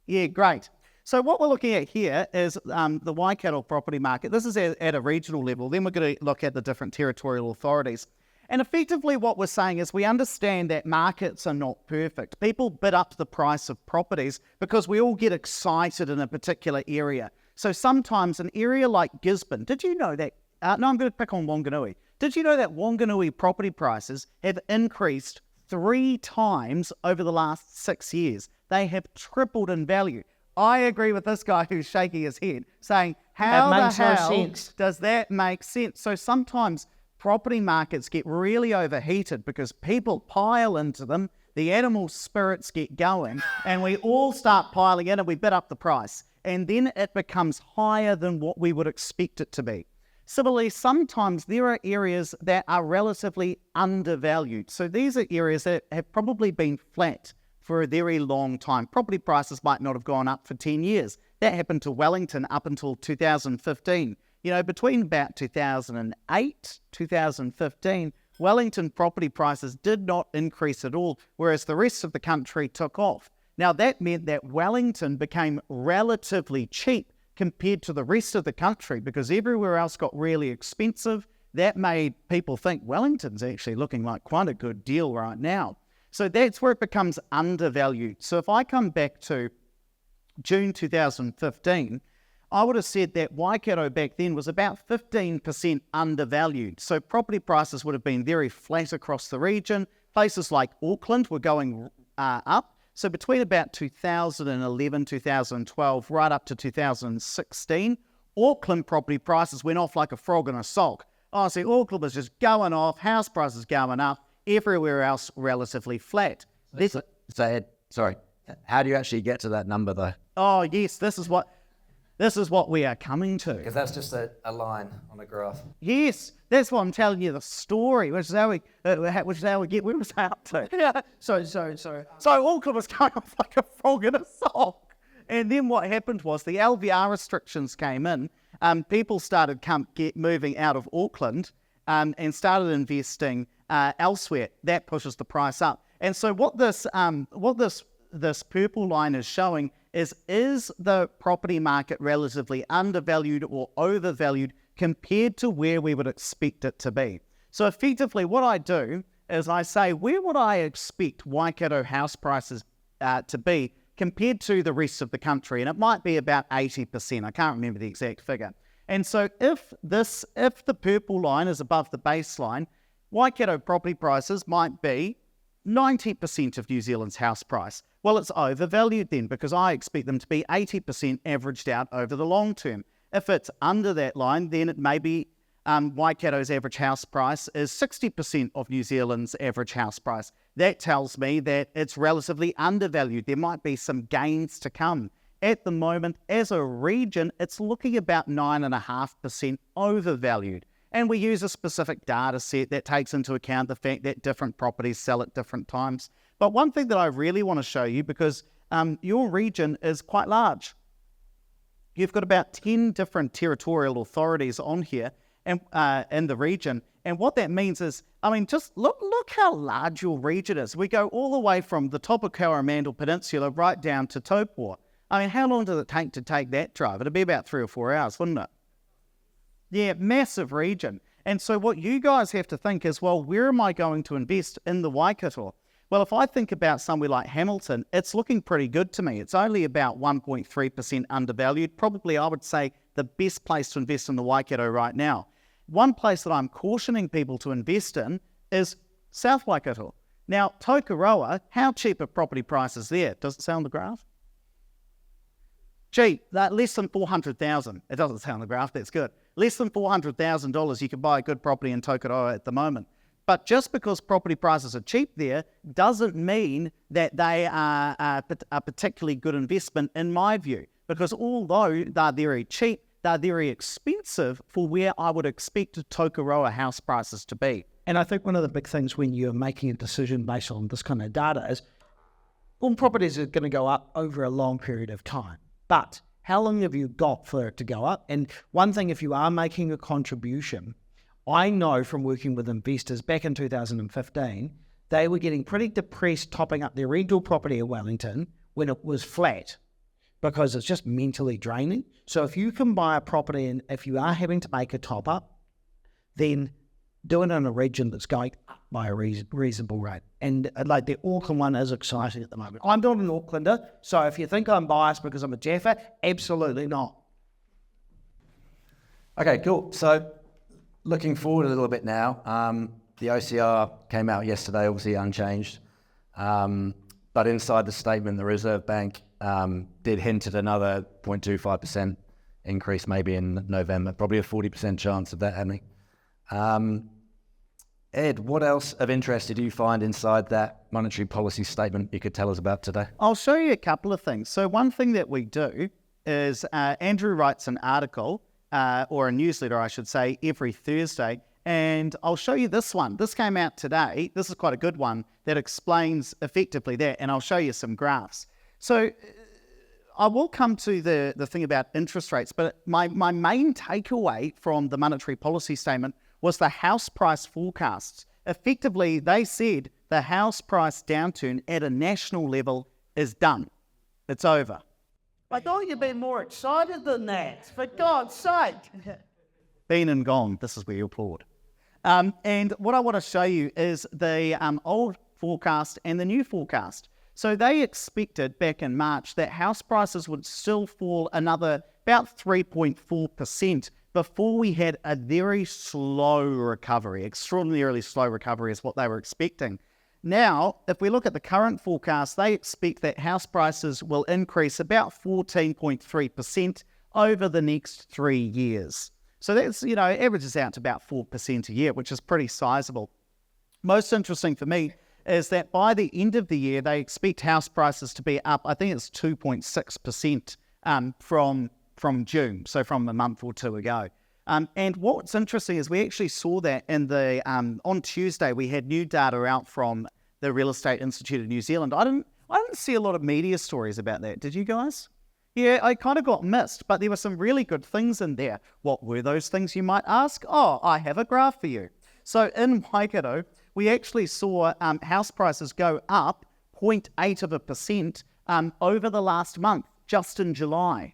D: Yeah, great. So what we're looking at here is the Waikato property market. This is at a regional level. Then we're going to look at the different territorial authorities. And effectively what we're saying is we understand that markets are not perfect. People bid up the price of properties because we all get excited in a particular area. So sometimes an area like Gisborne, did you know that, no, I'm going to pick on Wanganui. Did you know that Wanganui property prices have increased 3 times over the last 6 years? They have tripled in value. I agree with this guy who's shaking his head, saying, how the hell does that make sense? So sometimes property markets get really overheated because people pile into them, the animal spirits get going, and we all start piling in and we bid up the price. And then it becomes higher than what we would expect it to be. Similarly, sometimes there are areas that are relatively undervalued. So these are areas that have probably been flat for a very long time. Property prices might not have gone up for 10 years. That happened to Wellington up until 2015. You know, between about 2008, 2015, Wellington property prices did not increase at all, whereas the rest of the country took off. Now, that meant that Wellington became relatively cheap compared to the rest of the country because everywhere else got really expensive. That made people think Wellington's actually looking like quite a good deal right now. So that's where it becomes undervalued. So if I come back to June 2015, I would have said that Waikato back then was about 15% undervalued. So property prices would have been very flat across the region. Places like Auckland were going up. So between about 2011, 2012, right up to 2016, Auckland property prices went off like a frog in a sock. Oh, see, Auckland was just going off, house prices going up, everywhere else relatively flat.
C: Sorry, how do you actually get to that number though?
D: Oh yes, this is what we are coming to.
C: Because that's just a line on a graph.
D: Yes, that's why I'm telling you the story, which is how we get where was I up to?
B: Yeah. So
D: Auckland was going off like a frog in a sock. And then what happened was the LVR restrictions came in. People started moving out of Auckland and started investing elsewhere. That pushes the price up. And so what this purple line is showing is the property market relatively undervalued or overvalued compared to where we would expect it to be. So effectively what I do is I say, where would I expect Waikato house prices to be compared to the rest of the country? And it might be about 80%. I can't remember the exact figure. And so if the purple line is above the baseline, Waikato property prices might be 90% of New Zealand's house price. Well, it's overvalued then, because I expect them to be 80% averaged out over the long term. If it's under that line, then it may be Waikato's average house price is 60% of New Zealand's average house price. That tells me that it's relatively undervalued. There might be some gains to come. At the moment, as a region, it's looking about 9.5% overvalued. And we use a specific data set that takes into account the fact that different properties sell at different times. But one thing that I really want to show you, because your region is quite large. You've got about 10 different territorial authorities on here and in the region. And what that means is, I mean, just look how large your region is. We go all the way from the top of Coromandel Peninsula right down to Taupo. I mean, how long does it take that drive? It'd be about 3 or 4 hours, wouldn't it? Yeah, massive region. And so what you guys have to think is, well, where am I going to invest in the Waikato? Well, if I think about somewhere like Hamilton, it's looking pretty good to me. It's only about 1.3% undervalued. Probably, I would say, the best place to invest in the Waikato right now. One place that I'm cautioning people to invest in is South Waikato. Now, Tokoroa, how cheap are property prices there? Does it say on the graph? Cheap, less than $400,000. It doesn't say on the graph, that's good. Less than $400,000 you can buy a good property in Tokoroa at the moment. But just because property prices are cheap there doesn't mean that they are a particularly good investment in my view. Because although they're very cheap, they're very expensive for where I would expect Tokoroa house prices to be.
B: And I think one of the big things when you're making a decision based on this kind of data is all properties are going to go up over a long period of time. But how long have you got for it to go up? And one thing, if you are making a contribution, I know from working with investors back in 2015, they were getting pretty depressed topping up their rental property in Wellington when it was flat, because it's just mentally draining. So if you can buy a property and if you are having to make a top up, then do it in a region that's going up by a reasonable rate. And like the Auckland one is exciting at the moment. I'm not an Aucklander, so if you think I'm biased because I'm a Jaffa, absolutely not.
C: Okay, cool. So looking forward a little bit now, the OCR came out yesterday, obviously unchanged. But inside the statement, the Reserve Bank did hint at another 0.25% increase maybe in November, probably a 40% chance of that happening. Ed, what else of interest did you find inside that monetary policy statement you could tell us about today?
D: I'll show you a couple of things. So one thing that we do is Andrew writes an article, or a newsletter, I should say, every Thursday. And I'll show you this one. This came out today. This is quite a good one that explains effectively that. And I'll show you some graphs. So I will come to the thing about interest rates, but my main takeaway from the monetary policy statement was the house price forecasts. Effectively, they said the house price downturn at a national level is done. It's over.
E: I thought you'd be more excited than that, for God's sake.
D: Been and gone. This is where you applaud. And what I want to show you is the old forecast and the new forecast. So they expected back in March that house prices would still fall another about 3.4% before we had a very slow recovery. Extraordinarily slow recovery is what they were expecting. Now, if we look at the current forecast, they expect that house prices will increase about 14.3% over the next 3 years. So that's, averages out to about 4% a year, which is pretty sizable. Most interesting for me is that by the end of the year, they expect house prices to be up, I think it's 2.6% from June, so from a month or two ago. And what's interesting is we actually saw that in the on Tuesday, we had new data out from the Real Estate Institute of New Zealand. I didn't see a lot of media stories about that. Did you guys? Yeah, I kind of got missed, but there were some really good things in there. What were those things, you might ask? Oh, I have a graph for you. So in Waikato, we actually saw house prices go up 0.8% over the last month, just in July.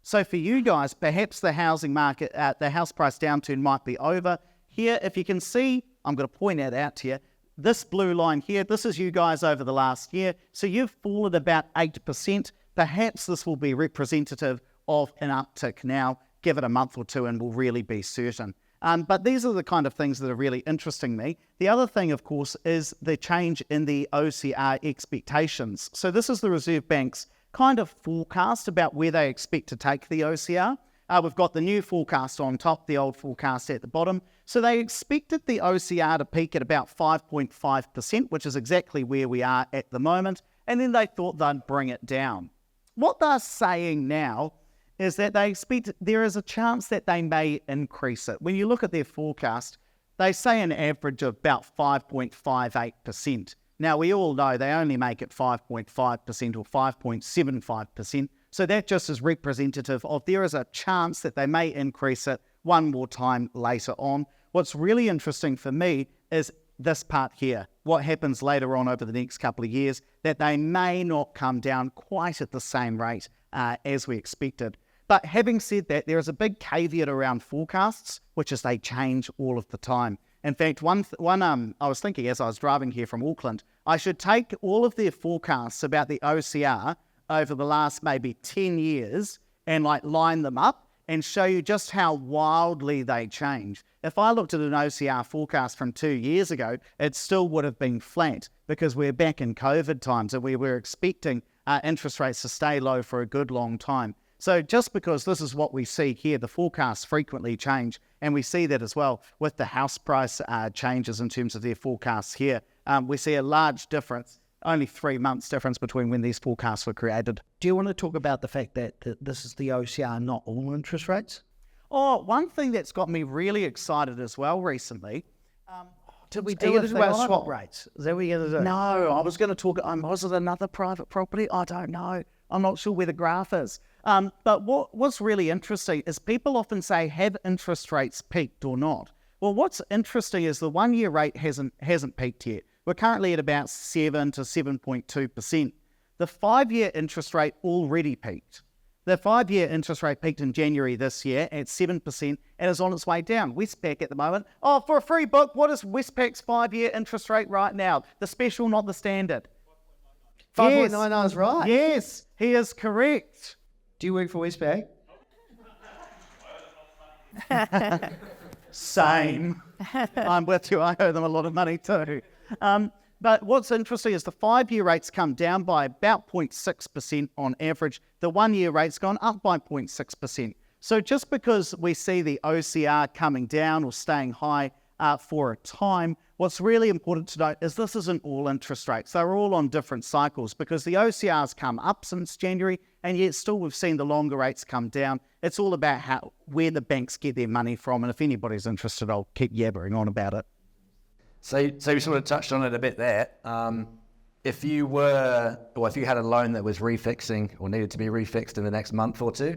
D: So for you guys, perhaps the housing market, the house price downturn might be over. Here, if you can see, I'm going to point that out to you. This blue line here, this is you guys over the last year. So you've fallen about 8%. Perhaps this will be representative of an uptick now. Give it a month or two and we'll really be certain. But these are the kind of things that are really interesting me. The other thing, of course, is the change in the OCR expectations. So this is the Reserve Bank's kind of forecast about where they expect to take the OCR. We've got the new forecast on top, the old forecast at the bottom. So they expected the OCR to peak at about 5.5%, which is exactly where we are at the moment. And then they thought they'd bring it down. What they're saying now is that they expect there is a chance that they may increase it. When you look at their forecast, they say an average of about 5.58%. Now, we all know they only make it 5.5% or 5.75%. So that just is representative of there is a chance that they may increase it one more time later on. What's really interesting for me is this part here, what happens later on over the next couple of years, that they may not come down quite at the same rate as we expected. But having said that, there is a big caveat around forecasts, which is they change all of the time. In fact, I was thinking as I was driving here from Auckland, I should take all of their forecasts about the OCR over the last maybe 10 years and line them up and show you just how wildly they change. If I looked at an OCR forecast from 2 years ago, it still would have been flat because we're back in COVID times and we were expecting interest rates to stay low for a good long time. So just because this is what we see here, the forecasts frequently change, and we see that as well with the house price changes in terms of their forecasts here. We see a large difference, only 3 months difference between when these forecasts were created.
B: Do you want to talk about the fact that this is the OCR, not all interest rates?
D: Oh, one thing that's got me really excited as well recently.
B: Did we
D: Are you
B: do
D: gonna
B: anything
D: talk about
B: on
D: swap
B: swap rates? Is that what you're going to do?
D: No, I was going to talk, was it another private property? I don't know. I'm not sure where the graph is. But what's really interesting is people often say, have interest rates peaked or not? Well, what's interesting is the 1 year rate hasn't peaked yet. We're currently at about 7 to 7.2%. The 5 year interest rate already peaked. The 5 year interest rate peaked in January this year at 7% and is on its way down. Westpac at the moment. Oh, for a free book, what is Westpac's 5 year interest rate right now? The special, not the standard.
B: 5.99 is right.
D: Yes, he is correct.
B: Do you work for Westpac?
D: Same. I'm with you. I owe them a lot of money too. But what's interesting is the 5 year rate's come down by about 0.6% on average. The 1 year rate's gone up by 0.6%. So just because we see the OCR coming down or staying high for a time, what's really important to note is this isn't all interest rates. They're all on different cycles because the OCR's come up since January, and yet still we've seen the longer rates come down. It's all about where the banks get their money from, and if anybody's interested, I'll keep yabbering on about it.
C: So we sort of touched on it a bit there. If you had a loan that was refixing or needed to be refixed in the next month or two,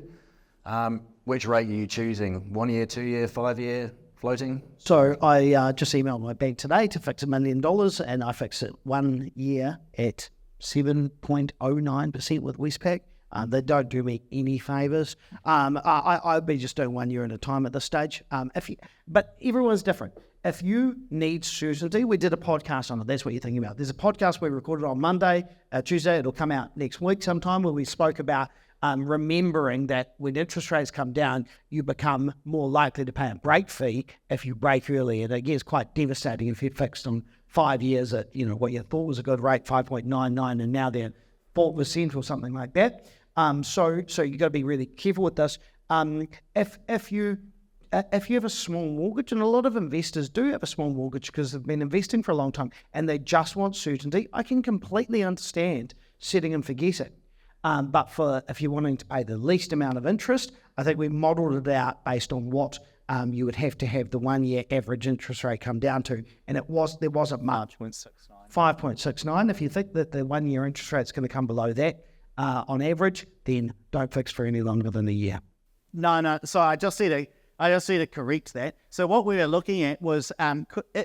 C: which rate are you choosing? 1 year, 2 year, 5 year, floating?
B: So I just emailed my bank today to fix $1 million, and I fixed it 1 year at 7.09% with Westpac. They don't do me any favours. I'd be just doing 1 year at a time at this stage. But everyone's different. If you need certainty, we did a podcast on it. That's what you're thinking about. There's a podcast we recorded on Monday, Tuesday. It'll come out next week sometime, where we spoke about remembering that when interest rates come down, you become more likely to pay a break fee if you break early. And it gets quite devastating if you're fixed on 5 years at what you thought was a good rate, 5.99, and now they're 4% or something like that. So you've got to be really careful with this. If you have a small mortgage, and a lot of investors do have a small mortgage because they've been investing for a long time and they just want certainty, I can completely understand setting and forgetting. But if you're wanting to pay the least amount of interest, I think we modelled it out based on what you would have to have the 1 year average interest rate come down to, and there wasn't much. 5.69. If you think that the 1 year interest rate is going to come below that on average, then don't fix for any longer than a year.
D: No. So I just need to correct that. So what we were looking at was,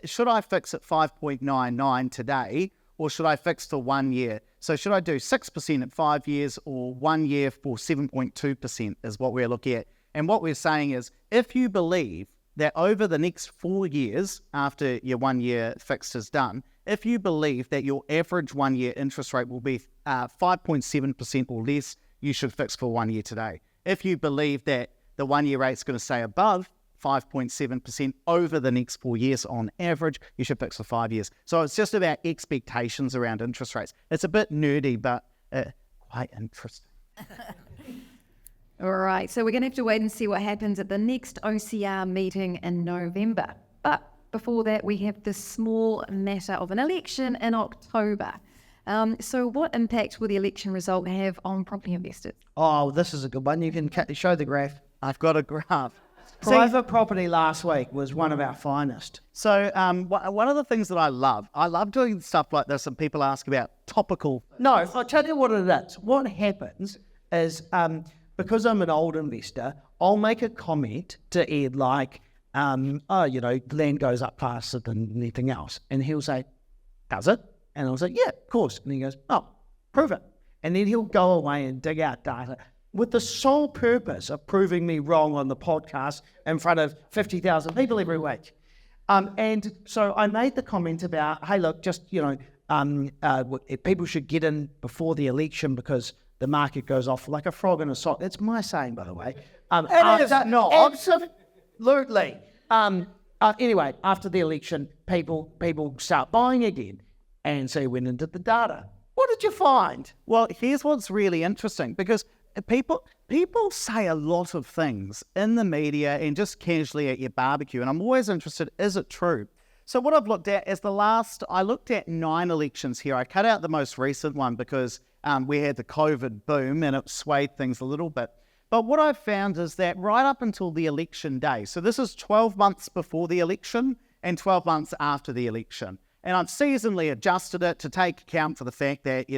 D: should I fix at 5.99 today, or should I fix for 1 year? So should I do 6% at 5 years or 1 year for 7.2% is what we're looking at. And what we're saying is, if you believe that over the next 4 years after your 1 year fixed is done, if you believe that your average 1 year interest rate will be 5.7% or less, you should fix for 1 year today. If you believe that the 1 year rate is going to stay above 5.7% over the next 4 years on average, you should fix for 5 years. So it's just about expectations around interest rates. It's a bit nerdy, but quite interesting.
A: All right, so we're going to have to wait and see what happens at the next OCR meeting in November. But before that, we have the small matter of an election in October. So what impact will the election result have on property investors?
B: Oh, this is a good one. You can show the graph.
D: I've got a graph.
B: Private property last week was one of our finest.
D: So one of the things that I love doing stuff like this, and people ask about topical.
B: No, I'll tell you what it is. What happens is, because I'm an old investor, I'll make a comment to Ed like, land goes up faster than anything else. And he'll say, does it? And I'll say, yeah, of course. And he goes, oh, prove it. And then he'll go away and dig out data with the sole purpose of proving me wrong on the podcast in front of 50,000 people every week. And so I made the comment about, hey, look, just, people should get in before the election because the market goes off like a frog in a sock. That's my saying, by the way.
D: It is not.
B: Absolutely. Anyway, after the election, people start buying again. And so he went and did the data. What did you find?
D: Well, here's what's really interesting, because people say a lot of things in the media and just casually at your barbecue, and I'm always interested, is it true? So what I've looked at is I looked at 9 elections here. I cut out the most recent one because we had the COVID boom and it swayed things a little bit. But what I've found is that right up until the election day, so this is 12 months before the election and 12 months after the election. And I've seasonally adjusted it to take account for the fact that,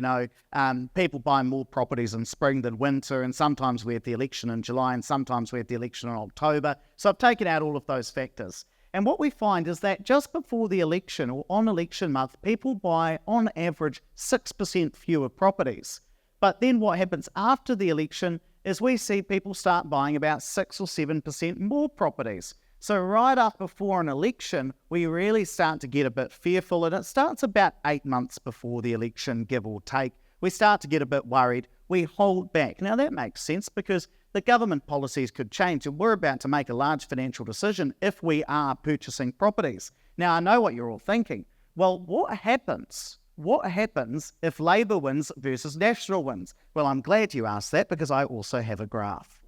D: people buy more properties in spring than winter, and sometimes we have the election in July and sometimes we have the election in October. So I've taken out all of those factors. And what we find is that just before the election or on election month, people buy on average 6% fewer properties. But then what happens after the election is we see people start buying about 6 or 7% more properties. So right up before an election, we really start to get a bit fearful, and it starts about 8 months before the election, give or take. We start to get a bit worried. We hold back. Now that makes sense because the government policies could change, and we're about to make a large financial decision if we are purchasing properties. Now I know what you're all thinking. Well, what happens? What happens if Labour wins versus National wins? Well, I'm glad you asked that because I also have a graph.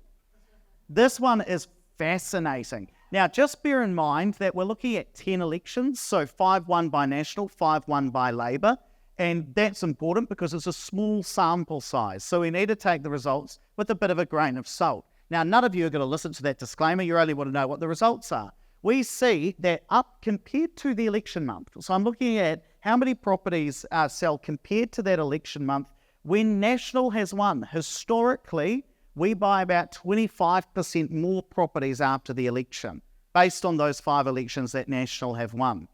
D: This one is fascinating. Now, just bear in mind that we're looking at 10 elections, so 5 won by National, 5 won by Labour, and that's important because it's a small sample size, so we need to take the results with a bit of a grain of salt. Now, none of you are going to listen to that disclaimer, you only want to know what the results are. We see that up compared to the election month, so I'm looking at how many properties sell compared to that election month when National has won. Historically, we buy about 25% more properties after the election, based on those 5 elections that National have won.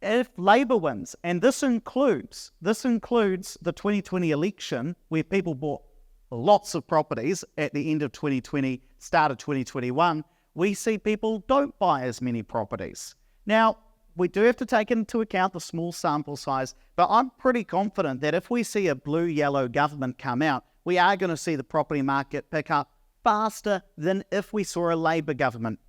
D: If Labour wins, and this includes the 2020 election, where people bought lots of properties at the end of 2020, start of 2021, we see people don't buy as many properties. Now, we do have to take into account the small sample size, but I'm pretty confident that if we see a blue-yellow government come out, we are going to see the property market pick up faster than if we saw a Labour government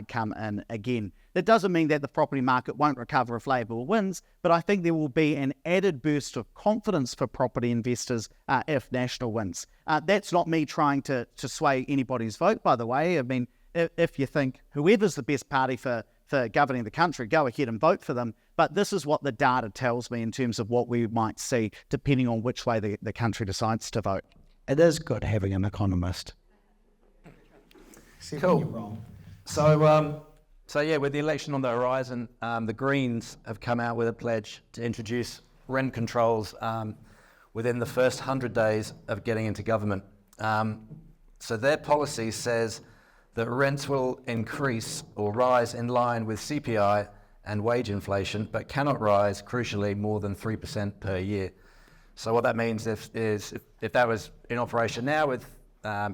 D: come in again. That doesn't mean that the property market won't recover if Labour wins, but I think there will be an added burst of confidence for property investors if National wins. That's not me trying to sway anybody's vote, by the way. I mean, if you think whoever's the best party for governing the country, go ahead and vote for them. But this is what the data tells me in terms of what we might see, depending on which way the country decides to vote.
B: It is good having an economist.
C: Cool. So yeah, with the election on the horizon, the Greens have come out with a pledge to introduce rent controls within the first 100 days of getting into government. So their policy says that rents will increase or rise in line with CPI and wage inflation, but cannot rise, crucially, more than 3% per year. So what that means is if that was in operation now with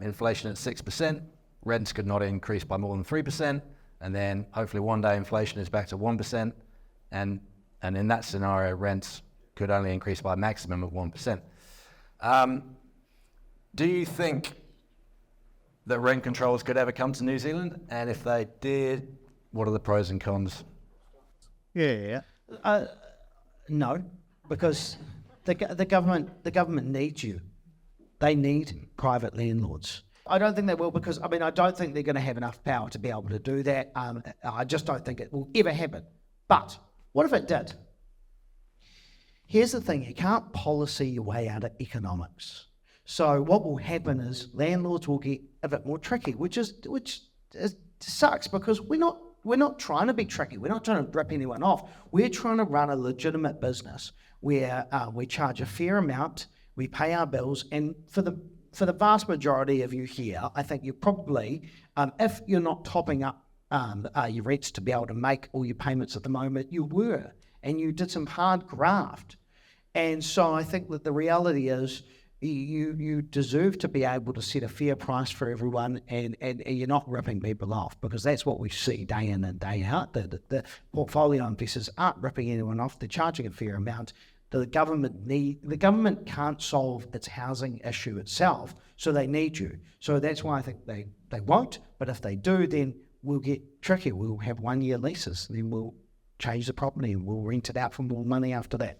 C: inflation at 6%, rents could not increase by more than 3%, and then hopefully one day inflation is back to 1%, and in that scenario, rents could only increase by a maximum of 1%. Do you think that rent controls could ever come to New Zealand? And if they did, what are the pros and cons?
D: Yeah.
B: No, because the government needs you. They need private landlords. I don't think they will because, I don't think they're going to have enough power to be able to do that. I just don't think it will ever happen. But what if it did? Here's the thing, you can't policy your way out of economics. So what will happen is landlords will get a bit more tricky, which sucks because we're not trying to be tricky. We're not trying to rip anyone off. We're trying to run a legitimate business where we charge a fair amount, we pay our bills, and for the vast majority of you here, I think you probably, if you're not topping up your rents to be able to make all your payments at the moment, you were, and you did some hard graft. And so I think that the reality is you deserve to be able to set a fair price for everyone, and you're not ripping people off, because that's what we see day in and day out. The portfolio investors aren't ripping anyone off. They're charging a fair amount. The government can't solve its housing issue itself, so they need you. So that's why I think they won't. But if they do, then we'll get tricky. We'll have 1 year leases, then we'll change the property and we'll rent it out for more money after that.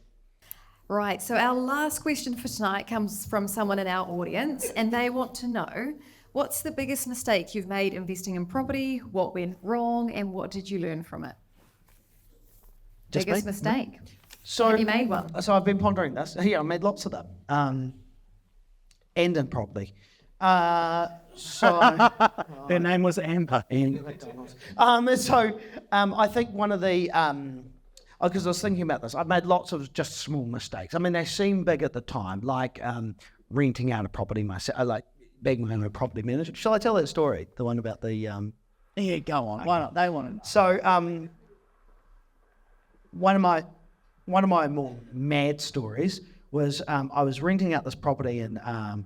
A: Right, so our last question for tonight comes from someone in our audience, and they want to know, what's the biggest mistake you've made investing in property, what went wrong, and what did you learn from it? Biggest mistake?
B: So,
A: have you made one?
B: So I've been pondering this. Yeah, I made lots of them, and in property. Her
D: name was Amber.
B: I think one of the, because I was thinking about this, I've made lots of just small mistakes. They seem big at the time, like renting out a property myself, like being my own property manager. Shall I tell that story? The one about the...
D: Yeah, go on. Okay. Why not? They want to know.
B: So one of my more mad stories was I was renting out this property in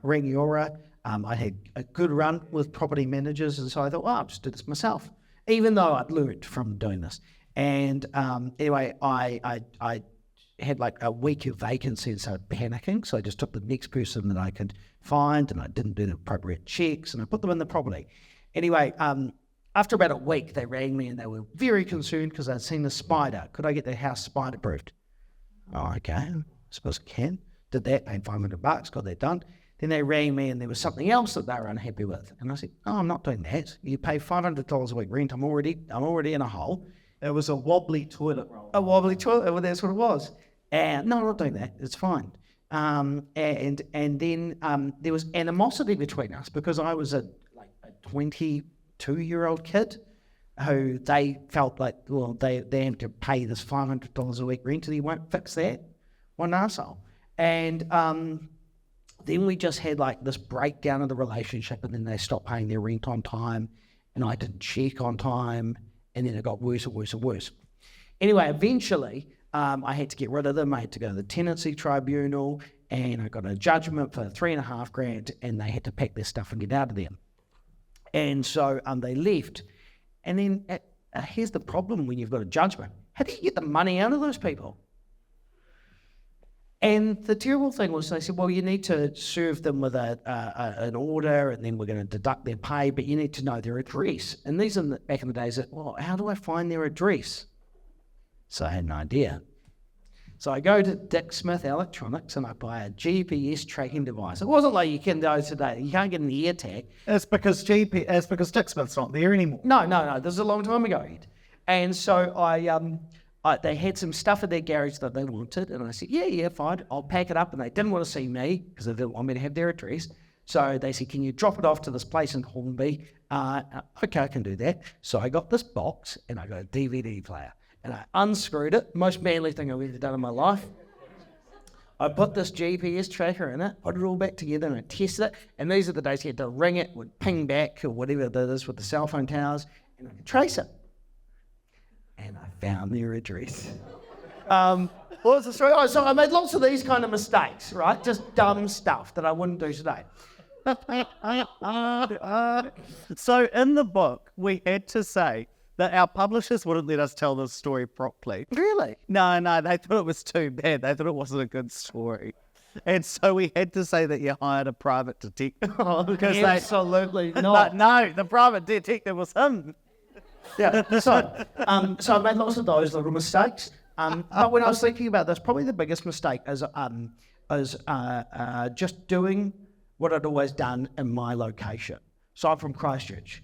B: Rangiora. I had a good run with property managers, and so I thought, well, I'll just do this myself, even though I'd learned from doing this. And anyway, I had like a week of vacancy and started panicking, so I just took the next person that I could find, and I didn't do the appropriate checks, and I put them in the property. Anyway, after about a week, they rang me and they were very concerned because I'd seen the spider. Could I get the house spider proofed? Oh, okay, I suppose I can. Did that, paid $500, got that done. Then they rang me and there was something else that they were unhappy with. And I said, oh, I'm not doing that. You pay $500 a week rent, I'm already in a hole.
D: It was a wobbly toilet roll.
B: A wobbly toilet, well, that's what it was. And no, I'm not doing that, it's fine. And then there was animosity between us because I was a 22-year-old kid who they felt like, well, they had to pay this $500 a week rent and he won't fix that. What an arsehole. And then we just had like this breakdown of the relationship, and then they stopped paying their rent on time and I didn't check on time, and then it got worse and worse and worse. Anyway, eventually I had to get rid of them. I had to go to the tenancy tribunal, and I got a judgment for $3,500, and they had to pack their stuff and get out of there. And so they left. And then here's the problem when you've got a judgment. How do you get the money out of those people? And the terrible thing was they said, well, you need to serve them with an order, and then we're going to deduct their pay, but you need to know their address. And these are back in the days that, well, how do I find their address? So I had an idea. So I go to Dick Smith Electronics and I buy a GPS tracking device. It wasn't like you can go today. You can't get an ear tag.
D: It's because Dick Smith's not there anymore.
B: No. This is a long time ago. And so they had some stuff in their garage that they wanted, and I said, yeah, fine, I'll pack it up. And they didn't want to see me because they didn't want me to have their address. So they said, can you drop it off to this place in Hornby? Okay, I can do that. So I got this box and I got a DVD player, and I unscrewed it, most manly thing I've ever done in my life. I put this GPS tracker in it, put it all back together, and I tested it. And these are the days you had to ring it, would ping back or whatever it is with the cell phone towers, and I could trace it. And I found their address. What was the story? Oh, so I made lots of these kind of mistakes, right? Just dumb stuff that I wouldn't do today.
D: So in the book, we had to say that our publishers wouldn't let us tell this story properly.
B: Really?
D: No, they thought it was too bad. They thought it wasn't a good story. And so we had to say that you hired a private detective. Because
B: Absolutely
D: But
B: not.
D: no, the private detective was him.
B: Yeah. So I made lots of those little mistakes. But when I was thinking about this, probably the biggest mistake is just doing what I'd always done in my location. So I'm from Christchurch.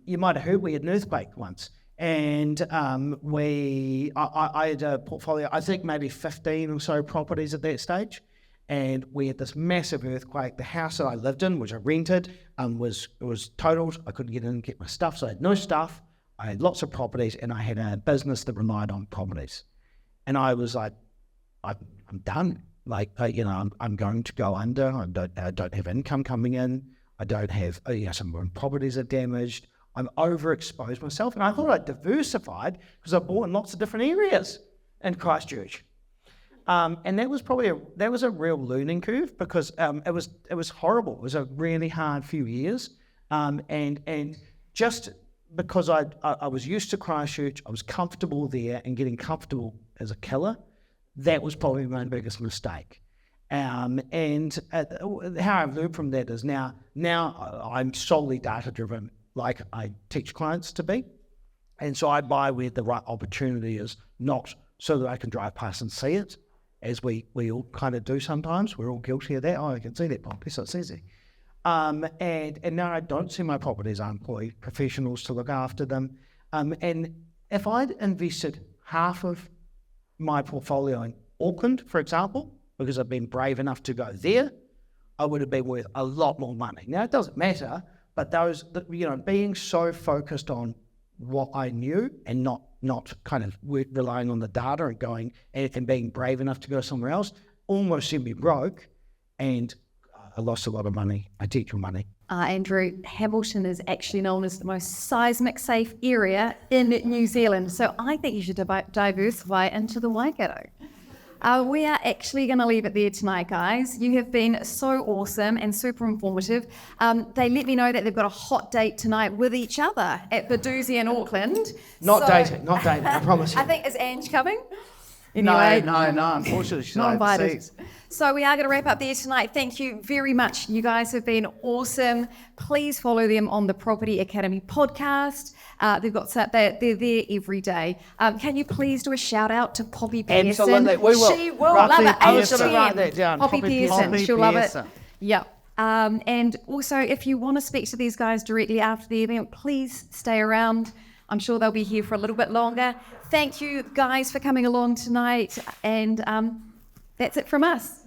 B: You might have heard we had an earthquake once, and I had a portfolio, I think maybe 15 or so properties at that stage, and we had this massive earthquake. The house that I lived in, which I rented, was totaled. I couldn't get in and get my stuff, so I had no stuff. I had lots of properties, and I had a business that relied on properties, and I was like, I'm done. Like, I'm going to go under. I don't have income coming in. I don't have, some of my properties are damaged. I'm overexposed myself. And I thought I diversified because I bought in lots of different areas in Christchurch. And that was a real learning curve because it was horrible. It was a really hard few years. And just because I was used to Christchurch, I was comfortable there, and getting comfortable as a killer, that was probably my biggest mistake. And how I've learned from that is now I'm solely data driven, like I teach clients to be. And so I buy where the right opportunity is, not so that I can drive past and see it, as we all kind of do sometimes. We're all guilty of that. Oh, I can see that property, so it's easy. And now I don't see my properties. I employ professionals to look after them. And if I'd invested half of my portfolio in Auckland, for example, because I've been brave enough to go there, I would have been worth a lot more money. Now, it doesn't matter, but being so focused on what I knew and not kind of relying on the data and going and being brave enough to go somewhere else almost sent me broke, and I lost a lot of money. I teach you money.
A: Andrew, Hamilton is actually known as the most seismic safe area in New Zealand, so I think you should diversify into the Waikato. We are actually going to leave it there tonight, guys. You have been so awesome and super informative. They let me know that they've got a hot date tonight with each other at Badoozy in Auckland.
B: Not dating, I promise you.
A: I think, is Ange coming? Anyway,
D: No, unfortunately she's
A: not invited.
D: overseas.
A: So we are going to wrap up there tonight. Thank you very much. You guys have been awesome. Please follow them on the Property Academy podcast. They're there every day. Can you please do a shout out to Poppy Pearson?
B: Absolutely, we will.
A: She will love it.
B: I was going to write that down.
A: Poppy Pearson.
D: Poppy
A: She'll love it.
D: Pearson.
A: Yep. And also, if you want to speak to these guys directly after the event, please stay around. I'm sure they'll be here for a little bit longer. Thank you guys for coming along tonight. And that's it from us.